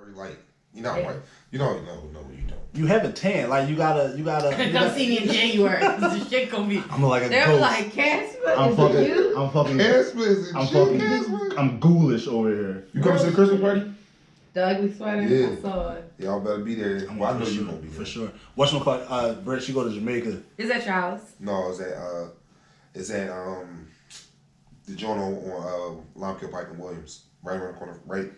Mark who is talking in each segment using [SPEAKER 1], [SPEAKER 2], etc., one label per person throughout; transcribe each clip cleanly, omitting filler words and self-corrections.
[SPEAKER 1] very light. You know, right? You know, you don't.
[SPEAKER 2] You have a tan, like you gotta.
[SPEAKER 3] Come see me in January. This shit gonna be.
[SPEAKER 2] I'm like a
[SPEAKER 3] They're
[SPEAKER 2] ghost.
[SPEAKER 3] like Casper.
[SPEAKER 2] I'm fucking.
[SPEAKER 1] Casper is a Casper.
[SPEAKER 2] I'm ghoulish over here.
[SPEAKER 1] You coming to the Christmas party?
[SPEAKER 3] The ugly sweater.
[SPEAKER 1] Yeah.
[SPEAKER 3] I saw it.
[SPEAKER 1] Y'all better be there. Well, I know you gonna be there
[SPEAKER 2] for sure. What's my call? Brett, she go to Jamaica.
[SPEAKER 3] Is that your house?
[SPEAKER 1] No, it's at the joint on Lime Kill Pike and Williams, right around the corner. Right,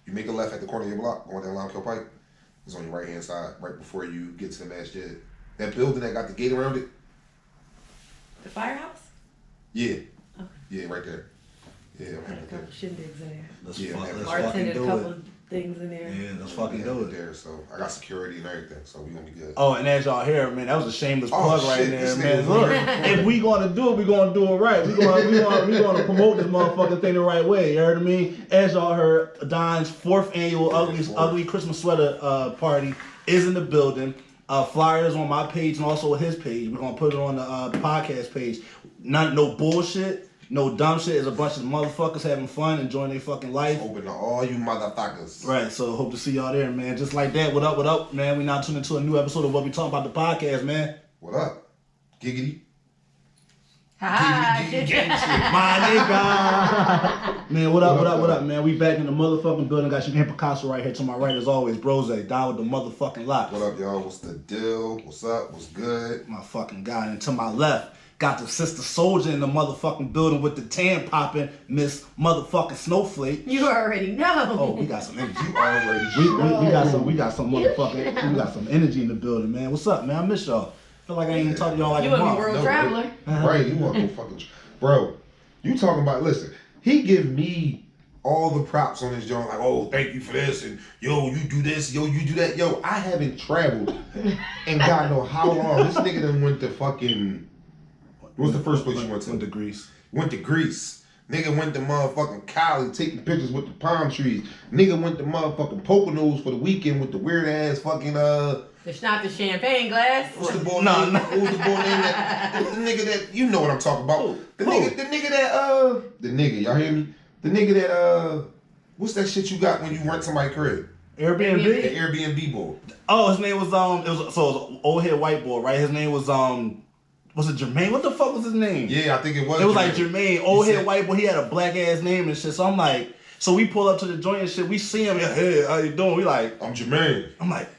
[SPEAKER 1] you make a left at the corner of your block, going down Lime Kill Pike. It's on your right hand side, right before you get to the masjid. That building that got the gate around it.
[SPEAKER 3] The firehouse?
[SPEAKER 1] Yeah.
[SPEAKER 3] Okay.
[SPEAKER 1] Yeah, right there. Yeah,
[SPEAKER 3] Got a
[SPEAKER 1] right
[SPEAKER 3] couple
[SPEAKER 1] there.
[SPEAKER 3] shindigs there.
[SPEAKER 2] Let's
[SPEAKER 3] Bartended
[SPEAKER 2] fucking
[SPEAKER 3] a
[SPEAKER 2] do
[SPEAKER 3] couple
[SPEAKER 2] it.
[SPEAKER 3] things in there.
[SPEAKER 2] Yeah, let's fucking do it.
[SPEAKER 1] There, so I got security and everything, so we gonna be good.
[SPEAKER 2] Oh, and as y'all hear, man, that was a shameless plug right
[SPEAKER 1] shit,
[SPEAKER 2] there,
[SPEAKER 1] this
[SPEAKER 2] man.
[SPEAKER 1] nigga
[SPEAKER 2] Look,
[SPEAKER 1] weird.
[SPEAKER 2] if we gonna do it, we gonna do it right. We gonna promote this motherfucking thing the right way. You heard what I mean? As y'all heard, Don's 4th annual ugly Christmas sweater party is in the building. Flyers on my page and also his page. We're gonna put it on the podcast page. No bullshit. No dumb shit. It's a bunch of motherfuckers having fun, enjoying their fucking life.
[SPEAKER 1] Open to all you motherfuckers.
[SPEAKER 2] Right, so hope to see y'all there, man. Just like that. What up, man? We now tuned into a new episode of What We Talking About the podcast, man.
[SPEAKER 1] What up? Giggity.
[SPEAKER 3] Hi.
[SPEAKER 2] My nigga. Man, what up, man? We back in the motherfucking building. Got your man Picasso right here to my right as always. Brose, down with the motherfucking lot.
[SPEAKER 1] What up, y'all? What's the deal? What's up? What's good?
[SPEAKER 2] My fucking guy. And to my left, got the sister soldier in the motherfucking building with the tan popping, Miss motherfucking Snowflake.
[SPEAKER 3] You already know.
[SPEAKER 2] Oh, we got some energy.
[SPEAKER 1] You already
[SPEAKER 2] We got some motherfucking, we got some energy in the building, man. What's up, man? I miss y'all. Feel like I ain't even talking to y'all like
[SPEAKER 3] You
[SPEAKER 2] a
[SPEAKER 3] a
[SPEAKER 2] month.
[SPEAKER 3] world traveler.
[SPEAKER 1] Right, you want to go fucking... Bro, you talking about... Listen, he give me all the props on his joint. Like, oh, thank you for this. And, yo, you do this. Yo, you do that. Yo, I haven't traveled and God know how long. This nigga done went to fucking... What's the first place you went to?
[SPEAKER 2] Went to Greece.
[SPEAKER 1] Went to Greece. Nigga went to motherfucking Cali taking pictures with the palm trees. Nigga went to motherfucking Poconos for the weekend with the weird ass fucking
[SPEAKER 3] It's not the champagne glass.
[SPEAKER 1] What's the boy name? What was the boy name? The nigga that you know what I'm talking about. The nigga, y'all hear me? The nigga that what's that shit you got when you rent somebody's crib?
[SPEAKER 2] Airbnb?
[SPEAKER 1] The Airbnb boy.
[SPEAKER 2] Oh, his name was it was an old head white boy, right? His name was was it Jermaine? What the fuck was his name?
[SPEAKER 1] Yeah, I think it was.
[SPEAKER 2] It was like Jermaine, old head white boy. He had a black ass name and shit. So I'm like, so we pull up to the joint and shit. We see him. Hey, how you doing? We like,
[SPEAKER 1] I'm Jermaine.
[SPEAKER 2] I'm like,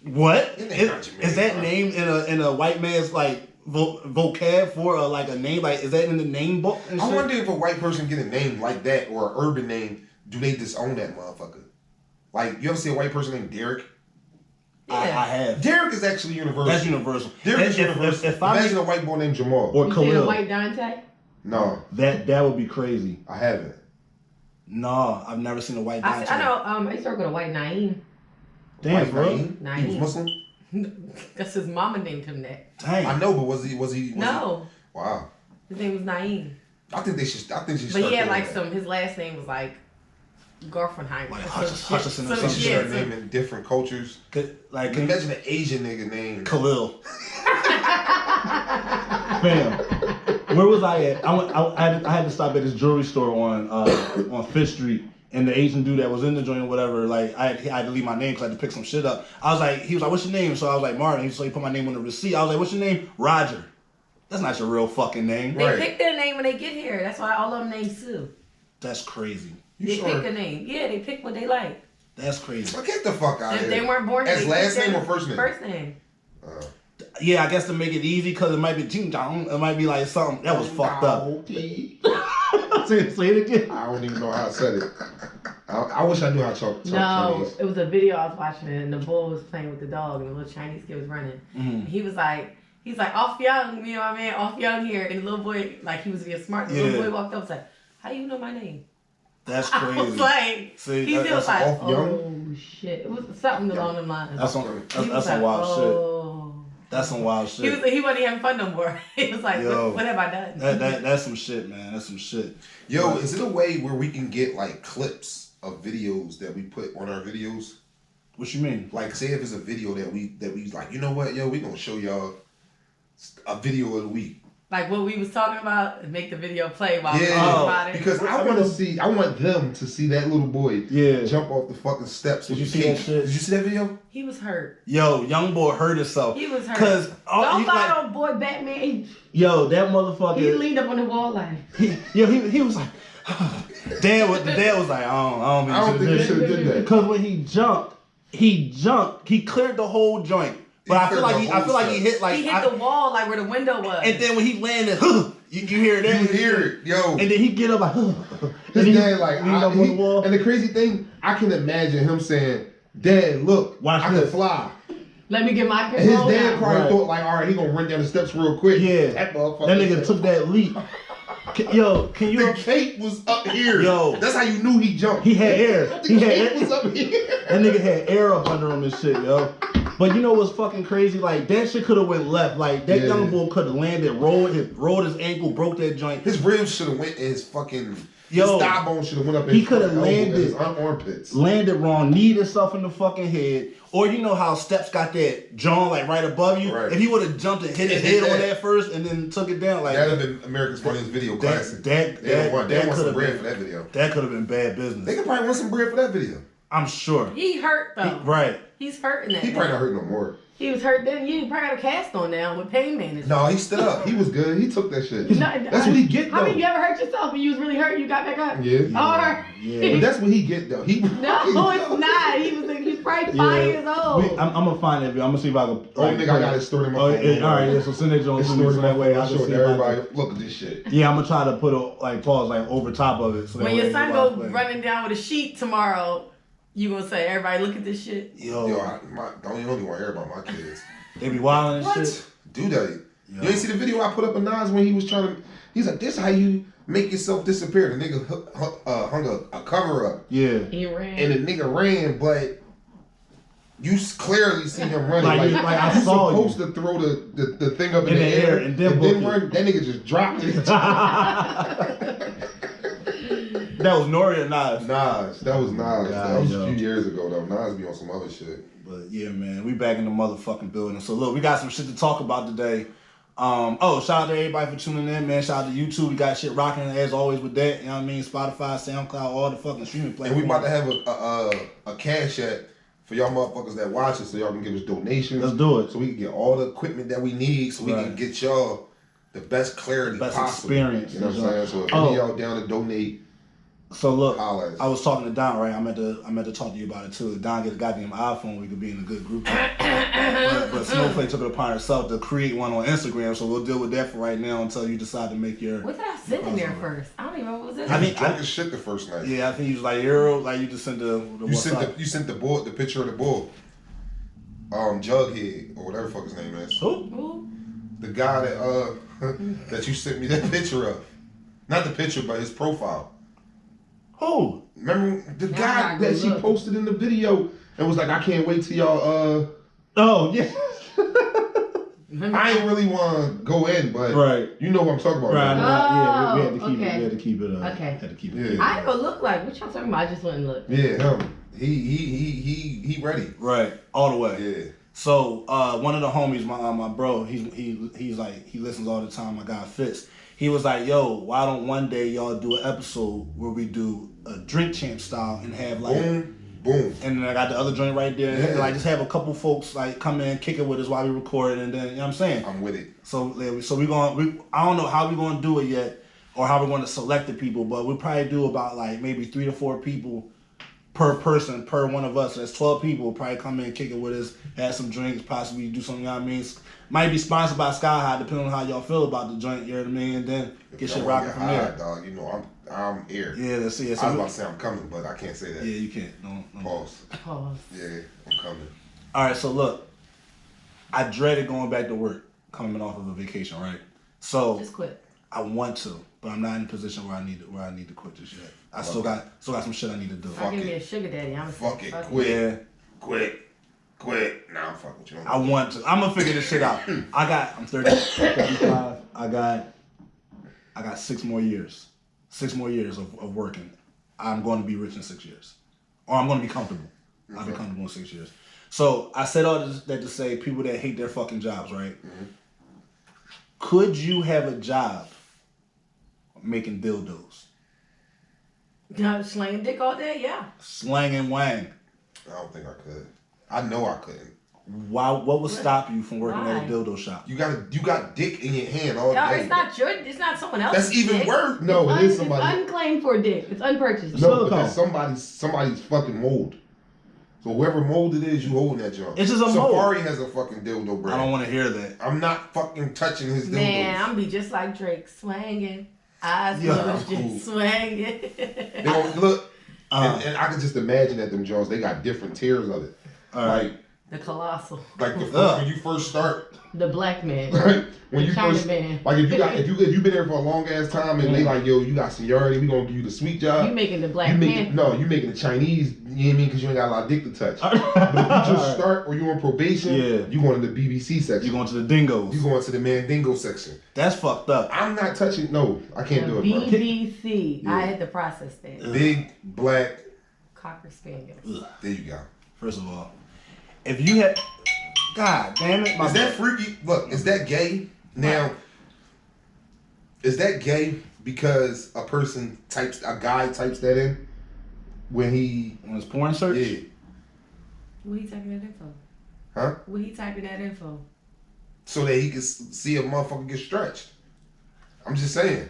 [SPEAKER 2] what?
[SPEAKER 1] Jermaine,
[SPEAKER 2] is that name in a white man's like vocab for like a name? Like, is that in the name book? And
[SPEAKER 1] I
[SPEAKER 2] shit?
[SPEAKER 1] wonder if a white person get a name like that or an urban name, do they disown that motherfucker? Like, you ever see a white person named Derek?
[SPEAKER 3] Yeah.
[SPEAKER 2] I have.
[SPEAKER 1] Derek is actually universal.
[SPEAKER 2] That's universal.
[SPEAKER 1] Derek is universal. Imagine a white boy named Jamal.
[SPEAKER 2] Or
[SPEAKER 3] You seen a
[SPEAKER 2] Khalil.
[SPEAKER 3] white Dante?
[SPEAKER 1] No,
[SPEAKER 2] That would be crazy.
[SPEAKER 1] I haven't.
[SPEAKER 2] No, I've never seen a white Dante.
[SPEAKER 3] I know. I used to work with a white Naeem.
[SPEAKER 2] Damn,
[SPEAKER 1] White
[SPEAKER 2] bro.
[SPEAKER 1] Naeem? He was Muslim?
[SPEAKER 3] That's his mama named him that.
[SPEAKER 2] Dang.
[SPEAKER 1] I know, but was he?
[SPEAKER 3] No.
[SPEAKER 1] Wow.
[SPEAKER 3] His name was Naeem.
[SPEAKER 1] I think she should.
[SPEAKER 3] But he had like his last name was like Garfenheimer.
[SPEAKER 2] Like Hutchison or
[SPEAKER 1] They
[SPEAKER 2] something.
[SPEAKER 1] should start naming different cultures.
[SPEAKER 2] Like,
[SPEAKER 1] Imagine an Asian nigga name.
[SPEAKER 2] Khalil. Fam, where was I at? I had to stop at this jewelry store on Fifth Street, and the Asian dude that was in the joint or whatever, like I had to leave my name because I had to pick some shit up. He was like, "What's your name?" So I was like, "Martin." So he put my name on the receipt. I was like, "What's your name?" Roger. That's not your real fucking name.
[SPEAKER 3] They pick their name when they get here. That's why all of them named Sue.
[SPEAKER 2] That's crazy.
[SPEAKER 3] They pick a name. Yeah, they pick what they like.
[SPEAKER 2] That's crazy.
[SPEAKER 1] Well, get the fuck out of here.
[SPEAKER 3] They weren't born.
[SPEAKER 1] As last name or first name?
[SPEAKER 3] First name.
[SPEAKER 2] Yeah, I guess to make it easy, because it might be Jing Jong. It might be like something that was fucked up. Say it again.
[SPEAKER 1] I don't even know how I said it. I wish I knew how to talk
[SPEAKER 3] No,
[SPEAKER 1] Chinese.
[SPEAKER 3] it was a video I was watching, and the bull was playing with the dog, and the little Chinese kid was running.
[SPEAKER 2] Mm-hmm.
[SPEAKER 3] He was like, off young, you know what I mean? Off young here. And the little boy, like, he was being smart. The little boy walked up and was like, how do you know my name?
[SPEAKER 2] That's crazy.
[SPEAKER 3] I was like,
[SPEAKER 2] See,
[SPEAKER 3] he was like,
[SPEAKER 1] off young?
[SPEAKER 3] oh shit. It was something along the lines.
[SPEAKER 2] That's some wild shit. That's some wild shit.
[SPEAKER 3] He wasn't having fun no more. He was like, what have I done?
[SPEAKER 2] That's some shit, man. That's some shit.
[SPEAKER 1] Yo, is it a way where we can get like clips of videos that we put on our videos?
[SPEAKER 2] What you mean?
[SPEAKER 1] Like, say if it's a video that we like, you know what, yo, we gonna show y'all a video of the week.
[SPEAKER 3] like what we was talking about, and make the video play while we talking about it.
[SPEAKER 1] Because I want them to see that little boy jump off the fucking steps.
[SPEAKER 2] Did you see that shit?
[SPEAKER 1] Did you see that video?
[SPEAKER 3] He was hurt.
[SPEAKER 2] Yo, young boy hurt himself.
[SPEAKER 3] He was hurt.
[SPEAKER 2] Cause
[SPEAKER 3] don't follow boy Batman.
[SPEAKER 2] Yo, that motherfucker.
[SPEAKER 3] He leaned up on the wall like.
[SPEAKER 2] He was like. The dad was like, I
[SPEAKER 1] don't think he should have did that.
[SPEAKER 2] Because when he jumped, he cleared the whole joint. But I feel like he hit
[SPEAKER 3] the wall like where the window was.
[SPEAKER 2] And then when he landed, you hear that?
[SPEAKER 1] You hear it, yo.
[SPEAKER 2] And then he get up like,
[SPEAKER 1] his dad like
[SPEAKER 2] leaned up on the wall.
[SPEAKER 1] And the crazy thing, I can imagine him saying, "Dad, look, I can fly."
[SPEAKER 3] Let me get my
[SPEAKER 1] control. And his dad probably thought like, all right, he gonna run down the steps real quick.
[SPEAKER 2] Yeah,
[SPEAKER 1] that motherfucker.
[SPEAKER 2] That nigga took that leap. Yo, can you?
[SPEAKER 1] The cape was up here.
[SPEAKER 2] Yo,
[SPEAKER 1] that's how you knew he jumped.
[SPEAKER 2] He had air.
[SPEAKER 1] The cape was up here.
[SPEAKER 2] That nigga had air up under him and shit, yo. But you know what's fucking crazy? Like that shit could have went left. Like that young boy could have landed, rolled his ankle, broke that joint.
[SPEAKER 1] His ribs should have went in his fucking. His thigh bone should have went up.
[SPEAKER 2] He could have landed
[SPEAKER 1] his armpits.
[SPEAKER 2] Landed wrong, kneed himself in the fucking head. Or you know how steps got that jaw like right above you. Right. If he would have jumped and hit his head on that first and then took it down, like
[SPEAKER 1] that'd have been America's Funniest Video classic. They want some bread for that video.
[SPEAKER 2] That could have been bad business.
[SPEAKER 1] They could probably want some bread for that video.
[SPEAKER 2] I'm sure.
[SPEAKER 3] He hurt though.
[SPEAKER 2] Right.
[SPEAKER 3] He's hurting that.
[SPEAKER 1] He probably not hurt no more.
[SPEAKER 3] He was hurt then. You probably got a cast on now with pain management.
[SPEAKER 1] No, he stood up. He was good. He took that shit. That's what he get though.
[SPEAKER 3] I mean, you ever hurt yourself and you was really hurt and you got back up?
[SPEAKER 1] Yeah.
[SPEAKER 3] Or
[SPEAKER 1] but that's what he get though.
[SPEAKER 3] No, it's not. He's probably 5 years old.
[SPEAKER 2] I'm gonna find that video. I'm gonna see if I can.
[SPEAKER 1] Nigga, I got it stored in my phone.
[SPEAKER 2] All right, so send it to me so that way I can see
[SPEAKER 1] everybody. Look at this shit.
[SPEAKER 2] Yeah, I'm gonna try to put pause over top of it. So
[SPEAKER 3] when your son goes running down with a sheet tomorrow, you gonna say, "Everybody, look at this shit."
[SPEAKER 1] Yo, don't even want to hear about my kids.
[SPEAKER 2] They be wilding and shit.
[SPEAKER 1] Do they? You ain't see the video I put up of Nas when he was trying to? He's like, "This how you make yourself disappear." The nigga hung a cover up.
[SPEAKER 3] Yeah. He ran.
[SPEAKER 1] And the nigga ran, but you clearly see him running.
[SPEAKER 2] Like I saw you.
[SPEAKER 1] Supposed to throw the thing up in the
[SPEAKER 2] air
[SPEAKER 1] and then run. That nigga just dropped it.
[SPEAKER 2] That was Nori or Nas?
[SPEAKER 1] Nas. That was Nas. That was a few years ago though. Nas be on some other shit.
[SPEAKER 2] But yeah, man, we back in the motherfucking building. So look, we got some shit to talk about today. Shout out to everybody for tuning in, man. Shout out to YouTube. We got shit rocking as always with that. You know what I mean? Spotify, SoundCloud, all the fucking streaming platforms.
[SPEAKER 1] And we about to have a cash app for y'all motherfuckers that watch us so y'all can give us donations.
[SPEAKER 2] Let's do it.
[SPEAKER 1] So we can get all the equipment that we need so we can get y'all the best clarity possible.
[SPEAKER 2] Experience.
[SPEAKER 1] You know what I'm saying? So if any of y'all down to donate.
[SPEAKER 2] So look, I was talking to Don, right? I meant to talk to you about it too. Don get a goddamn iPhone, we could be in a good group. but Snowflake took it upon herself to create one on Instagram, so we'll deal with that for right now until you decide to make your.
[SPEAKER 3] What did I send in there first? I don't even remember what was in
[SPEAKER 1] there. I mean, drunk as shit the first night.
[SPEAKER 2] Yeah, I think you was like Euro, like you just sent
[SPEAKER 1] you sent the bull, the picture of the bull. Jughead or whatever the fuck his name is.
[SPEAKER 2] Who?
[SPEAKER 1] The guy that that you sent me that picture of. Not the picture, but his profile.
[SPEAKER 2] Who?
[SPEAKER 1] Remember the guy that she posted in the video and was like, I can't wait till y'all
[SPEAKER 2] Oh yeah.
[SPEAKER 1] I ain't really want to go in, but you know what I'm talking about.
[SPEAKER 2] Right. Yeah, we had to keep it. We had to keep it.
[SPEAKER 3] Okay.
[SPEAKER 2] Had to keep it.
[SPEAKER 3] Yeah. I ain't gonna look like what y'all talking about. I just wouldn't look.
[SPEAKER 1] Yeah, him. He ready.
[SPEAKER 2] Right. All the way.
[SPEAKER 1] Yeah.
[SPEAKER 2] So one of the homies, my bro, he's like he listens all the time. My guy Fitz. He was like, yo, why don't one day y'all do an episode where we do a drink champ style and have like
[SPEAKER 1] boom.
[SPEAKER 2] And then I got the other joint right there. And like just have a couple folks like come in, kick it with us while we record, and then you know what I'm saying?
[SPEAKER 1] I'm with it.
[SPEAKER 2] So I don't know how we're gonna do it yet or how we're gonna select the people, but we'll probably do about like maybe 3 to 4 people per person, per one of us. So that's 12 people will probably come in, kick it with us, have some drinks, possibly do something, you know what I mean? Might be sponsored by Sky High, depending on how y'all feel about the joint, you know what I mean? And then get shit rocking from there.
[SPEAKER 1] Dog, you know, I'm here.
[SPEAKER 2] Yeah, that's it.
[SPEAKER 1] I was about to say I'm coming, but I can't say that.
[SPEAKER 2] Yeah, you can't. No.
[SPEAKER 1] Pause. Yeah, I'm coming.
[SPEAKER 2] All right, so look, I dreaded going back to work coming off of a vacation, right? So
[SPEAKER 3] just quit.
[SPEAKER 2] I want to, but I'm not in a position where I need to quit just yet. I still got some shit I need to do.
[SPEAKER 3] I'll give me a sugar daddy. I'm
[SPEAKER 1] fuck it. Quit. Yeah. Quit. Nah, I'm fucking with you.
[SPEAKER 2] I want to. I'm gonna figure this shit out. I'm 35. I got 6 more years. 6 more years of working. I'm going to be rich in 6 years. Or I'm going to be comfortable. Okay. I'll be comfortable in 6 years. So I said all that to say people that hate their fucking jobs, right? Mm-hmm. Could you have a job making dildos?
[SPEAKER 3] Slanging dick all day, yeah.
[SPEAKER 2] Slanging Wang.
[SPEAKER 1] I don't think I could. I know I couldn't.
[SPEAKER 2] Why? What would stop you from working at a dildo shop?
[SPEAKER 1] You got dick in your hand all day.
[SPEAKER 3] It's not someone else's.
[SPEAKER 1] That's even
[SPEAKER 3] dick.
[SPEAKER 1] worse. No, it is somebody.
[SPEAKER 3] It's unclaimed for dick. It's unpurchased.
[SPEAKER 1] No, but that's somebody's fucking mold. So whoever mold it is, you holding that junk.
[SPEAKER 2] It's just a mold.
[SPEAKER 1] Safari has a fucking dildo brand.
[SPEAKER 2] I don't want to hear that.
[SPEAKER 1] I'm not fucking touching his dildos.
[SPEAKER 3] Man, I'm be just like Drake, swanging. Eyes closed, just swanging.
[SPEAKER 1] They don't look, and I can just imagine that them Jones, they got different tiers of it. Like
[SPEAKER 3] the colossal.
[SPEAKER 1] Like the first, when you first start.
[SPEAKER 3] The black man.
[SPEAKER 1] Right? When you
[SPEAKER 3] China
[SPEAKER 1] first,
[SPEAKER 3] man.
[SPEAKER 1] like if you've been there for a long ass time and they like, yo, you got seniority, we gonna give you the sweet job.
[SPEAKER 3] You making the black man.
[SPEAKER 1] No, you making the Chinese, you know what I mean? Because you ain't got a lot of dick to touch. But if you just start or you on probation, you going to the BBC section.
[SPEAKER 2] You going to the dingoes.
[SPEAKER 1] You going to the Mandingo section.
[SPEAKER 2] That's fucked up.
[SPEAKER 1] I'm not touching, no, I can't do it, bro.
[SPEAKER 3] BBC. I had to process that.
[SPEAKER 1] Big, black.
[SPEAKER 3] Cocker spaniels.
[SPEAKER 1] There you go.
[SPEAKER 2] First of all, if you had, God damn it.
[SPEAKER 1] Is that freaky? Look, is that gay? Now, is that gay because a guy types that in when
[SPEAKER 2] his porn search?
[SPEAKER 1] Yeah.
[SPEAKER 3] What he typing that info?
[SPEAKER 1] Huh?
[SPEAKER 3] What he typing that info?
[SPEAKER 1] So that he can see a motherfucker get stretched. I'm just saying.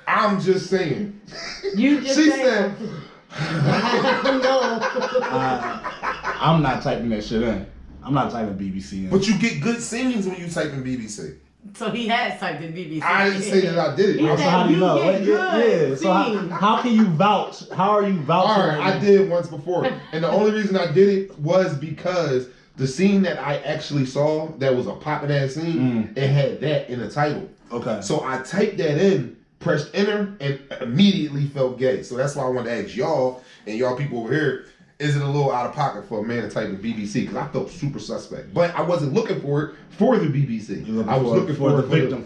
[SPEAKER 1] I'm just saying.
[SPEAKER 3] You just
[SPEAKER 1] she
[SPEAKER 3] said.
[SPEAKER 1] No.
[SPEAKER 2] I'm not typing that shit in. I'm not typing BBC in.
[SPEAKER 1] But you get good scenes when you type in BBC.
[SPEAKER 3] So he has typed in BBC.
[SPEAKER 1] I didn't say that I did it.
[SPEAKER 2] So how do you know? Yeah. So how can you vouch? How are you vouching?
[SPEAKER 1] All right, I did once before. And the only reason I did it was because the scene that I actually saw that was a popping ass scene, it had that in the title.
[SPEAKER 2] Okay.
[SPEAKER 1] So I typed that in, pressed enter, and immediately felt gay. So that's why I wanted to ask y'all and y'all people over here, is it a little out of pocket for a man to type in BBC? Because I felt super suspect. But I wasn't looking for it for the BBC. I was looking for the victim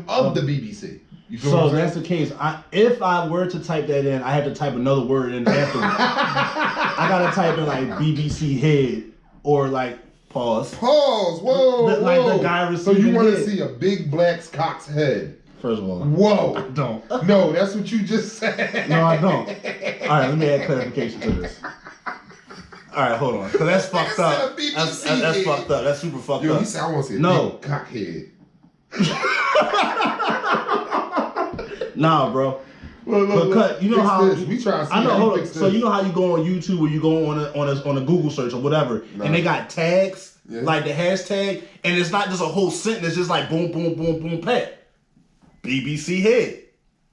[SPEAKER 1] of the BBC. You feel
[SPEAKER 2] so that's the case. If I were to type that in, I had to type another word in afterwards. I gotta type in like BBC head or like pause.
[SPEAKER 1] Whoa.
[SPEAKER 2] Like the guy receiving.
[SPEAKER 1] So you want to
[SPEAKER 2] head.
[SPEAKER 1] see a big black cock's head?
[SPEAKER 2] First of all,
[SPEAKER 1] whoa.
[SPEAKER 2] I don't.
[SPEAKER 1] No, that's what you just said.
[SPEAKER 2] No, I don't. All right, let me add clarification to this. All right, hold on, because that's fucked up. That's fucked up. That's super fucked up.
[SPEAKER 1] He said I want to see a big cock head.
[SPEAKER 2] Nah, bro.
[SPEAKER 1] Look,
[SPEAKER 2] you know how
[SPEAKER 1] we try to see.
[SPEAKER 2] I know. Hold on. So you know how you go on YouTube or you go on a Google search or whatever, and they got tags like the hashtag, and it's not just a whole sentence. It's just like boom, boom, boom, boom, pat. BBC head,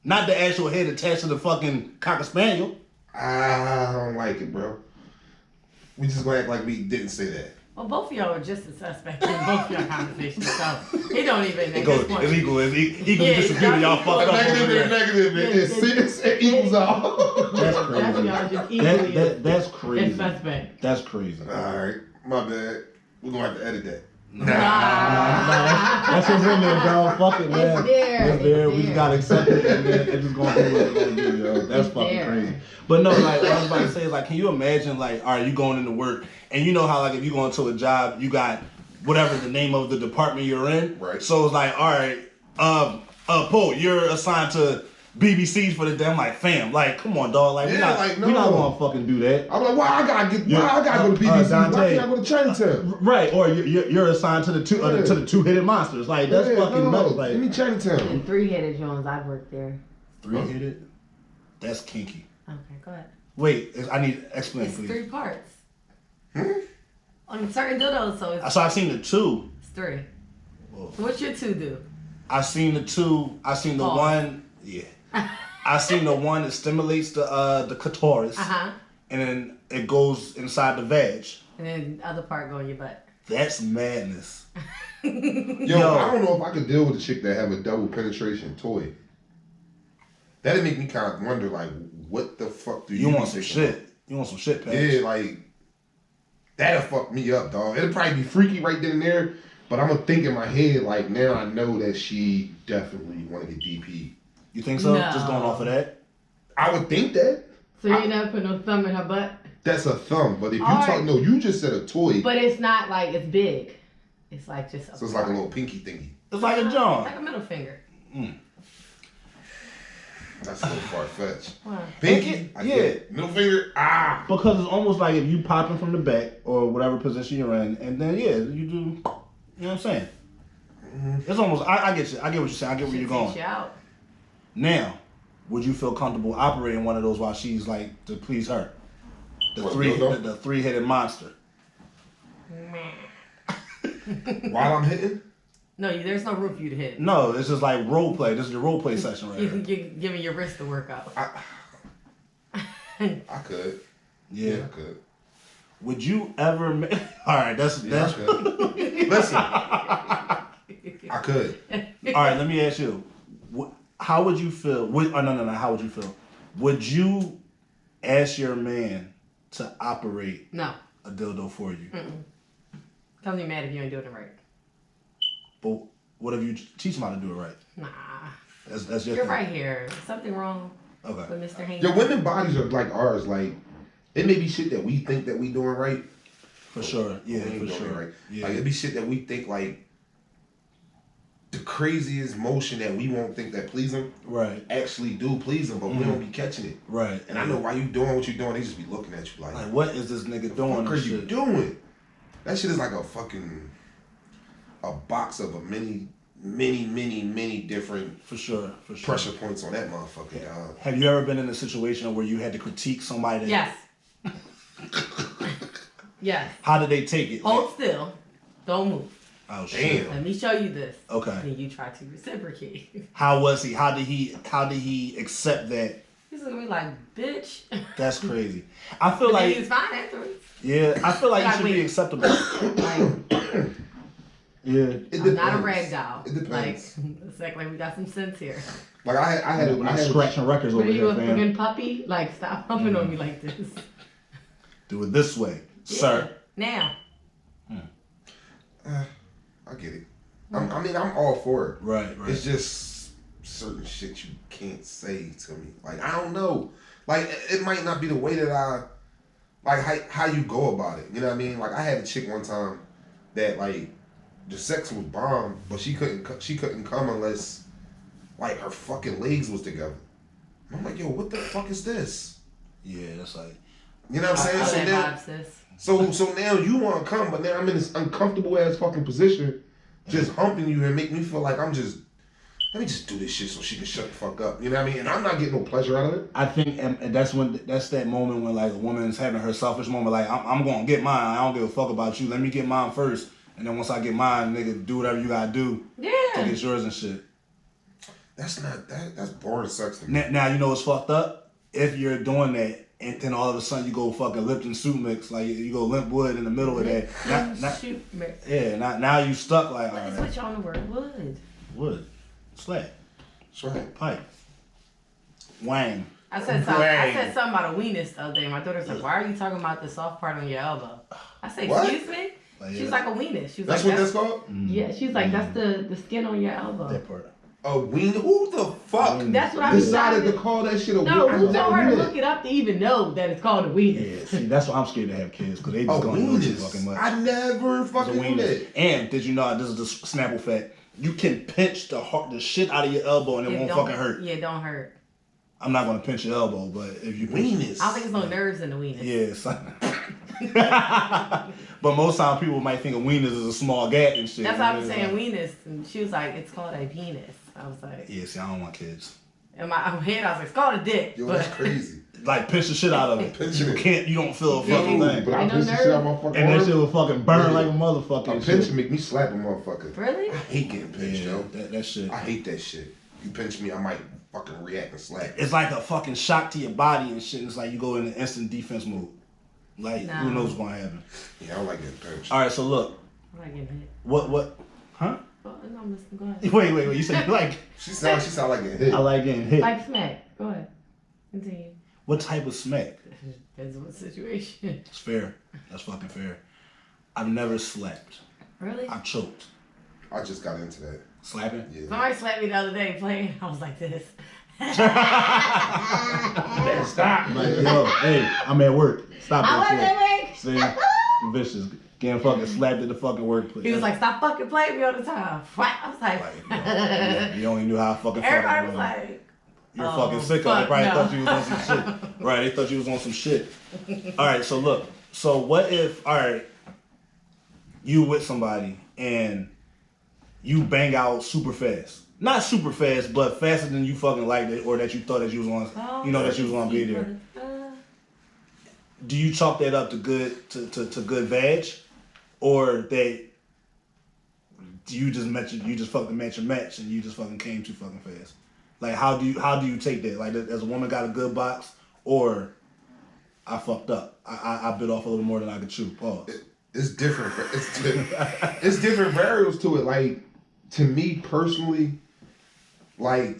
[SPEAKER 2] not the actual head attached to the fucking cocker spaniel.
[SPEAKER 1] I don't like it, bro. We just gonna act like we didn't say that.
[SPEAKER 3] Well, both of y'all are just as suspect in both your conversations, so it don't even
[SPEAKER 2] It's equal. It's equally distributed. Y'all fucked up.
[SPEAKER 1] Negative. It equals out.
[SPEAKER 2] That's crazy. That's crazy.
[SPEAKER 3] It's suspect.
[SPEAKER 2] That's crazy.
[SPEAKER 1] All right, my bad. We're gonna have to edit that.
[SPEAKER 2] Nah, that's what's in there, bro. Fuck it, man. It's there. We just gotta accept it, and then it's just gonna do what it's gonna do, yo. That's fucking crazy. But no, like what I was about to say is like, can you imagine like, all right, you going into work, and you know how like if you go into a job, you got whatever the name of the department you're in.
[SPEAKER 1] Right.
[SPEAKER 2] So it's like, all right, Paul, you're assigned to BBC's for the day. I'm like, fam, like, come on, dog. Like, we're not gonna fucking do that.
[SPEAKER 1] I'm like, why I gotta go to BBC? Why can't I go to Chinatown?
[SPEAKER 2] Right, or you're assigned to the two-headed monsters. Like, that's fucking nuts. Like,
[SPEAKER 1] give me Chinatown.
[SPEAKER 3] And three-headed Jones, I've worked there.
[SPEAKER 2] Three-headed? That's kinky.
[SPEAKER 3] Okay, go ahead.
[SPEAKER 2] Wait, I need explanation,
[SPEAKER 3] It's
[SPEAKER 2] please.
[SPEAKER 3] 3 parts. On certain dildos,
[SPEAKER 2] So I've seen the 2.
[SPEAKER 3] It's 3.
[SPEAKER 2] Whoa.
[SPEAKER 3] So what's your 2 do?
[SPEAKER 2] I've seen the 2. I've seen the 1. Yeah. I seen the 1 that stimulates the clitoris, and then it goes inside the vag,
[SPEAKER 3] and then the other part go in your butt.
[SPEAKER 2] That's madness.
[SPEAKER 1] Yo, I don't know if I could deal with a chick that have a double penetration toy. That'd make me kind of wonder, like, what the fuck do you
[SPEAKER 2] want some shit? You want some shit, Patch?
[SPEAKER 1] Yeah, like that'll fuck me up, dog. It'll probably be freaky right then and there, but I'm gonna think in my head like, now I know that she definitely want to get DP.
[SPEAKER 2] You think so?
[SPEAKER 3] No.
[SPEAKER 2] Just going off of that?
[SPEAKER 1] I would think that.
[SPEAKER 3] So you never put no thumb in her butt?
[SPEAKER 1] That's a thumb, but if you talk, no, you just said a toy.
[SPEAKER 3] But it's not like it's big. It's like just.
[SPEAKER 1] So it's like a little pinky thingy.
[SPEAKER 2] It's like a John.
[SPEAKER 3] Like a middle finger.
[SPEAKER 1] That's a little far fetched.
[SPEAKER 3] Wow.
[SPEAKER 1] Pinky,
[SPEAKER 2] yeah.
[SPEAKER 1] Middle finger,
[SPEAKER 2] Because it's almost like if you popping from the back or whatever position you're in, and then you do. You know what I'm saying? Mm-hmm. It's almost. I get you. I get what you're saying. I get where you're going.
[SPEAKER 3] You out.
[SPEAKER 2] Now, would you feel comfortable operating one of those while she's like to please her? The three-headed monster.
[SPEAKER 1] While I'm hitting?
[SPEAKER 3] No, there's no room for you to hit.
[SPEAKER 2] No, this is like role play. This is your role play session right here.
[SPEAKER 3] You're giving your wrist to work out.
[SPEAKER 1] I could.
[SPEAKER 2] Yeah,
[SPEAKER 1] I could.
[SPEAKER 2] Would you ever? All right, that's.
[SPEAKER 1] I could. Listen, I could.
[SPEAKER 2] All right, let me ask you. How would you feel? No. How would you feel? Would you ask your man to operate a dildo for you?
[SPEAKER 3] Don't be mad if you ain't doing it right.
[SPEAKER 2] But what if you teach him how to do it right?
[SPEAKER 3] Nah.
[SPEAKER 2] That's your
[SPEAKER 3] You're
[SPEAKER 2] thing.
[SPEAKER 3] right here. Something wrong with Mr. Haynes.
[SPEAKER 1] Yeah, women bodies are like ours. Like, it may be shit that we think that we doing right.
[SPEAKER 2] For sure. Yeah, for sure.
[SPEAKER 1] Right.
[SPEAKER 2] Yeah.
[SPEAKER 1] Like, it be shit that we think, like, the craziest motion that we won't think that please them.
[SPEAKER 2] Right.
[SPEAKER 1] Actually do please them, but we don't be catching it.
[SPEAKER 2] Right.
[SPEAKER 1] And I know why you doing what you doing. They just be looking at you like
[SPEAKER 2] what is this nigga doing?
[SPEAKER 1] What are you doing? That shit is like a box of many different
[SPEAKER 2] for sure
[SPEAKER 1] pressure points on that motherfucker. Dog.
[SPEAKER 2] Have you ever been in a situation where you had to critique somebody?
[SPEAKER 3] Yes. Yes.
[SPEAKER 2] How did they take it?
[SPEAKER 3] Hold still. Don't move.
[SPEAKER 2] Oh shit.
[SPEAKER 3] Let me show you this.
[SPEAKER 2] Okay.
[SPEAKER 3] And you try to reciprocate.
[SPEAKER 2] How was he? How did he accept that?
[SPEAKER 3] He's gonna be like, bitch.
[SPEAKER 2] That's crazy. I feel like
[SPEAKER 3] he was fine afterwards.
[SPEAKER 2] Yeah, I feel like it should be acceptable. Yeah.
[SPEAKER 3] I'm not a rag doll.
[SPEAKER 1] It depends.
[SPEAKER 3] Like, it's like we got some sense here.
[SPEAKER 1] Like I had
[SPEAKER 2] scratching records over here,
[SPEAKER 3] you a fucking puppy? Like, stop humping on me like this.
[SPEAKER 2] Do it this way, sir.
[SPEAKER 3] Now.
[SPEAKER 1] I get it. I'm all for it.
[SPEAKER 2] Right.
[SPEAKER 1] It's just certain shit you can't say to me. Like, I don't know. Like, it might not be the way that how you go about it. You know what I mean? Like, I had a chick one time that, like, the sex was bomb, but she couldn't come unless, like, her fucking legs was together. And I'm like, yo, what the fuck is this?
[SPEAKER 2] Yeah, that's like,
[SPEAKER 1] you know what I'm saying? So now you want to come, but now I'm in this uncomfortable ass fucking position, just humping you and make me feel like let me just do this shit so she can shut the fuck up. You know what I mean? And I'm not getting no pleasure out of it.
[SPEAKER 2] I think and that's that moment when like a woman's having her selfish moment, like I'm gonna get mine. I don't give a fuck about you. Let me get mine first, and then once I get mine, nigga, do whatever you gotta do to get yours and shit.
[SPEAKER 1] That's boring sex to me.
[SPEAKER 2] Now you know what's fucked up? If you're doing that. And then all of a sudden you go fucking Lipton soup mix, like you go limp wood in the middle of that. Now you stuck like.
[SPEAKER 3] What is what y'all on the word wood?
[SPEAKER 2] Wood, slap,
[SPEAKER 1] right.
[SPEAKER 2] pipe, Wang.
[SPEAKER 3] I said something about a weenus the other day. My daughter's like, "Why are you talking about the soft part on your elbow?" I said, "Excuse me." She's like a weenus. She was
[SPEAKER 1] that's
[SPEAKER 3] like,
[SPEAKER 1] what that's called.
[SPEAKER 3] Yeah, she's like, "That's the skin on your elbow."
[SPEAKER 2] That part.
[SPEAKER 1] A ween? Who the fuck
[SPEAKER 3] that's what I
[SPEAKER 1] decided to call that shit a ween?
[SPEAKER 3] No, who told her to look it up to even know that it's called a weenus?
[SPEAKER 2] Yeah, see, that's why I'm scared to have kids, because they just going to do too fucking much.
[SPEAKER 1] I never fucking knew that.
[SPEAKER 2] And did you know, this is the Snapple fact, you can pinch the shit out of your elbow and it won't fucking hurt.
[SPEAKER 3] Yeah, it don't hurt.
[SPEAKER 2] I'm not going to pinch your elbow, but if you pinch
[SPEAKER 1] weenus.
[SPEAKER 3] I don't think there's no nerves in the weenus.
[SPEAKER 2] Yeah, but most times people might think a weenus is a small gap and shit.
[SPEAKER 3] That's why I was saying weenus, and she was like, "It's called a penis." I was like,
[SPEAKER 2] "Yeah, see, I don't want kids."
[SPEAKER 3] In my head, I was like, "It's called a dick."
[SPEAKER 1] Yo, that's crazy.
[SPEAKER 2] Like pinch the shit out of it. You don't feel a fucking thing.
[SPEAKER 1] But I pinch the shit out of my fucking
[SPEAKER 2] and
[SPEAKER 1] arm.
[SPEAKER 2] that shit will fucking burn like a motherfucker.
[SPEAKER 1] A pinch make me slap a motherfucker.
[SPEAKER 3] Really?
[SPEAKER 1] I hate getting pinched, yo.
[SPEAKER 2] That shit.
[SPEAKER 1] I hate that shit. You pinch me, I might fucking react and slap.
[SPEAKER 2] It's like a fucking shock to your body and shit. It's like you go in an instant defense mode. Like, who knows what's gonna happen?
[SPEAKER 1] Yeah, I don't like getting pinched.
[SPEAKER 2] All right, so look.
[SPEAKER 3] I like getting hit.
[SPEAKER 2] What? Huh?
[SPEAKER 3] Oh, no, I'm listening. Go ahead.
[SPEAKER 2] Wait. You said you like?
[SPEAKER 1] She sound like getting hit.
[SPEAKER 2] I like getting hit.
[SPEAKER 3] Like smack. Go ahead. Continue.
[SPEAKER 2] What type of smack?
[SPEAKER 3] Depends on the situation.
[SPEAKER 2] It's fair. That's fucking fair. I've never slapped.
[SPEAKER 3] Really?
[SPEAKER 2] I've choked.
[SPEAKER 1] I just got into that.
[SPEAKER 2] Slapping?
[SPEAKER 1] Yeah.
[SPEAKER 3] Somebody slapped me the other day playing. I was like this.
[SPEAKER 2] Stop. Like, yo, hey, I'm at work. Stop
[SPEAKER 3] I
[SPEAKER 2] that
[SPEAKER 3] wasn't
[SPEAKER 2] shit.
[SPEAKER 3] awake.
[SPEAKER 2] See? Vicious. getting fucking slapped at the fucking workplace.
[SPEAKER 3] He was like, "Stop fucking playing me all the time." I was like,
[SPEAKER 2] you only knew how fucking.
[SPEAKER 3] Everybody was like,
[SPEAKER 2] "You're fucking sick of it." They probably thought you was on some shit. Right? They thought you was on some shit. All right. So look. So what if? All right. You with somebody and you bang out super fast. Not super fast, but faster than you fucking liked it, or that you thought that you was on. That you was gonna be there. Do you chalk that up to good good vag, or that you just fucking match your match and you just fucking came too fucking fast? Like how do you take that? Like, as a woman got a good box, or I fucked up. I bit off a little more than I could chew. Pause.
[SPEAKER 1] It's different. It's different variables to it. Like, to me personally, like,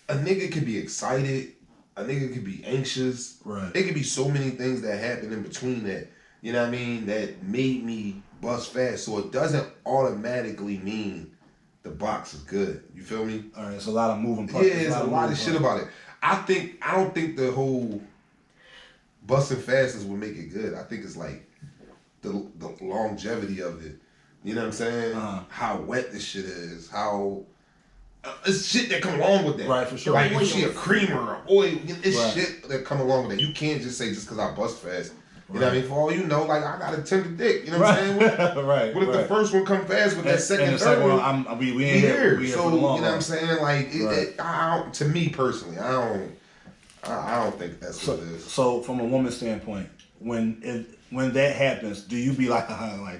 [SPEAKER 1] a nigga could be excited, a nigga could be anxious.
[SPEAKER 2] Right.
[SPEAKER 1] It could be so many things that happen in between that, you know what I mean, that made me bust fast. So it doesn't automatically mean the box is good. You feel me?
[SPEAKER 2] All right, it's a lot of moving parts.
[SPEAKER 1] Yeah, it's a lot of shit about it. I don't think the whole busting fast is what make it good. I think it's like the longevity of it. You know what I'm saying? How wet this shit is. How it's shit that come along with that.
[SPEAKER 2] Right, for sure.
[SPEAKER 1] Like, if she a creamer or oil, it's shit that come along with that. You can't just say just because I bust fast. You know what I mean? For all you know, like, I got a tender dick. You know what I'm saying?
[SPEAKER 2] Right.
[SPEAKER 1] What if the first one come fast with that second
[SPEAKER 2] and the
[SPEAKER 1] third
[SPEAKER 2] second
[SPEAKER 1] one?
[SPEAKER 2] We ain't here. We
[SPEAKER 1] So,
[SPEAKER 2] you know
[SPEAKER 1] what I'm saying? Like, to me personally, I don't think that's what it is.
[SPEAKER 2] So, from a woman's standpoint, when that happens, do you be like,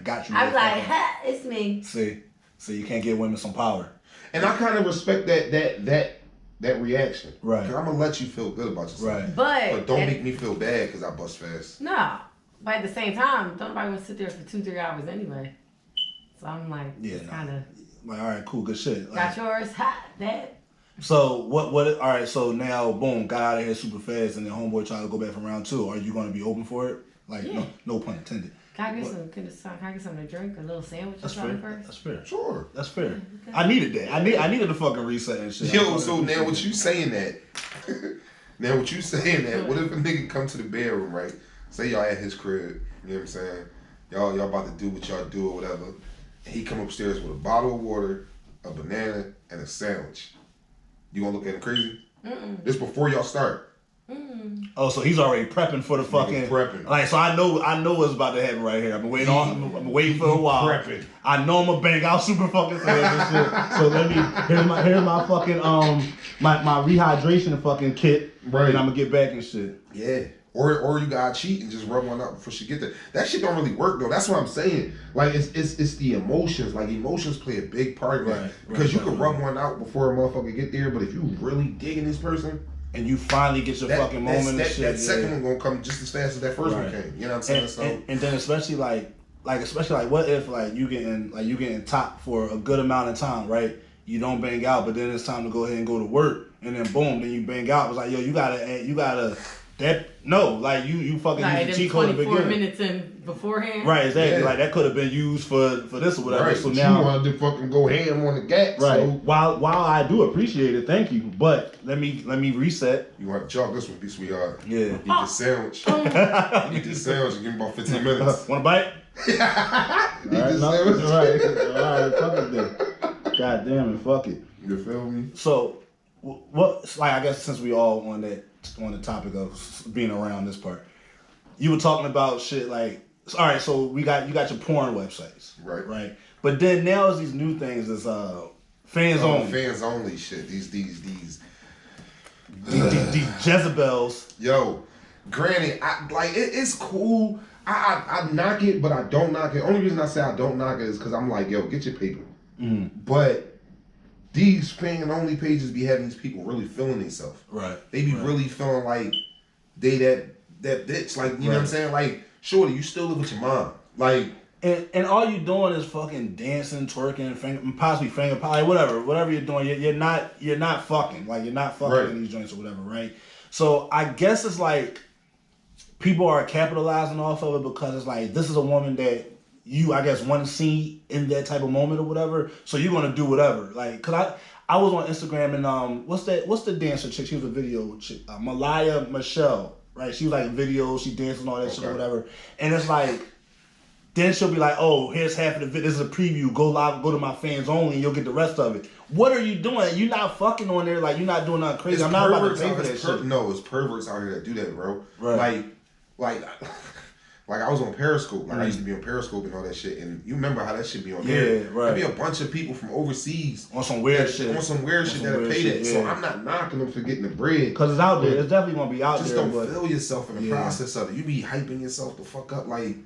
[SPEAKER 2] got you?
[SPEAKER 3] I'm like, ha, it's me.
[SPEAKER 2] See, you can't give women some power.
[SPEAKER 1] And I kind of respect that reaction.
[SPEAKER 2] Right.
[SPEAKER 1] Because I'm going to let you feel good about yourself.
[SPEAKER 2] Right.
[SPEAKER 3] But
[SPEAKER 1] don't make me feel bad because I bust fast.
[SPEAKER 3] No. But at the same time, don't nobody want to sit there for 2-3 hours anyway. So I'm like, kind of.
[SPEAKER 2] Like, all right, cool, good shit.
[SPEAKER 3] Got yours, ha, that.
[SPEAKER 2] So what? All right. So now, boom, got out of here super fast, and then homeboy tried to go back for round 2. Are you going to be open for it? Like, no pun intended.
[SPEAKER 3] Can I get something to drink? A little sandwich or something first?
[SPEAKER 2] That's fair.
[SPEAKER 1] Sure.
[SPEAKER 2] That's fair. Okay. I needed that. I needed a fucking reset and shit.
[SPEAKER 1] Yo, so now what you saying that? What if a nigga come to the bedroom, right? Say y'all at his crib, you know what I'm saying? Y'all about to do what y'all do or whatever. And he come upstairs with a bottle of water, a banana, and a sandwich. You gonna look at him crazy? This before y'all start.
[SPEAKER 2] Oh, so he's already prepping for the fucking
[SPEAKER 1] prepping.
[SPEAKER 2] Like, so I know what's about to happen right here. I've been waiting I'm waiting for a while.
[SPEAKER 1] Prepping.
[SPEAKER 2] I know I'm gonna bang out super fucking fast and shit. So let me here's my fucking my rehydration fucking kit.
[SPEAKER 1] Right.
[SPEAKER 2] And I'm gonna get back and shit.
[SPEAKER 1] Yeah. Or you gotta cheat and just rub one out before she get there. That shit don't really work though. That's what I'm saying. Like, it's the emotions. Like, emotions play a big part in that. Because you can rub one out before a motherfucker get there, but if you really digging this person
[SPEAKER 2] and you finally get your fucking moment and shit,
[SPEAKER 1] that second one gonna come just as fast as that first one came. You know what I'm saying?
[SPEAKER 2] And then especially like what if like you getting top for a good amount of time, right? You don't bang out, but then it's time to go ahead and go to work, and then boom, then you bang out. It's like, yo, you gotta that like you fucking
[SPEAKER 3] like
[SPEAKER 2] use the cheat code in the
[SPEAKER 3] 24
[SPEAKER 2] beginning.
[SPEAKER 3] minutes in beforehand.
[SPEAKER 2] Right, exactly.
[SPEAKER 1] Yeah.
[SPEAKER 2] Like, that could have been used for this or whatever.
[SPEAKER 1] Right,
[SPEAKER 2] So
[SPEAKER 1] but
[SPEAKER 2] now
[SPEAKER 1] you wanted to fucking go ham on the gat.
[SPEAKER 2] right.
[SPEAKER 1] So
[SPEAKER 2] While I do appreciate it, thank you. But let me reset.
[SPEAKER 1] you want to chalk this one, be sweetheart.
[SPEAKER 2] Yeah.
[SPEAKER 1] Eat the sandwich. Eat the sandwich and give me about 15 minutes.
[SPEAKER 2] Want a bite?
[SPEAKER 1] Eat the sandwich.
[SPEAKER 2] All right, fuck it then. God damn it, fuck it.
[SPEAKER 1] You feel me?
[SPEAKER 2] So, what? Like, I guess since we all on the topic of being around this part, you were talking about shit like, all right. So you got your porn websites, right? But then now is these new things is fans only.
[SPEAKER 1] Fans only shit. These
[SPEAKER 2] Jezebels.
[SPEAKER 1] Yo, granted, it's cool. I knock it, but I don't knock it. Only reason I say I don't knock it is because I'm like, yo, get your paper. But these fan only pages be having these people really feeling themselves.
[SPEAKER 2] Right.
[SPEAKER 1] They be really feeling like they that bitch. Like, you know what I'm saying? Like, shorty, you still live with your mom. Like,
[SPEAKER 2] and all you doing is fucking dancing, twerking, possibly finger pie, whatever you're doing. You're not fucking. Like, you're not fucking in these joints or whatever, right? So I guess it's like people are capitalizing off of it because it's like, this is a woman that you, I guess, want to see in that type of moment or whatever. So you're gonna do whatever. Like, cause I was on Instagram and what's the dancer chick? She was a video chick, Malaya Michelle, right? She was like videos, she danced and all that shit or whatever. And it's like, Then she'll be like, "Oh, here's half of the video. This is a preview. Go live, go to my fans only, and you'll get the rest of it." What are you doing? You're not fucking on there. Like, you're not doing nothing crazy. I'm not about to pay for that shit.
[SPEAKER 1] No, it's perverts out here that do that, bro.
[SPEAKER 2] Right.
[SPEAKER 1] Like I was on Periscope. Like I used to be on Periscope and all that shit. And you remember how that shit be on there?
[SPEAKER 2] Yeah, right.
[SPEAKER 1] There'd be a bunch of people from overseas
[SPEAKER 2] on some weird shit.
[SPEAKER 1] On some weird shit that'll pay that.
[SPEAKER 2] Yeah.
[SPEAKER 1] So I'm not knocking them for getting the bread.
[SPEAKER 2] Because it's out there. It's definitely gonna be out
[SPEAKER 1] there. Just don't feel yourself in the process of it. You be hyping yourself the fuck up like.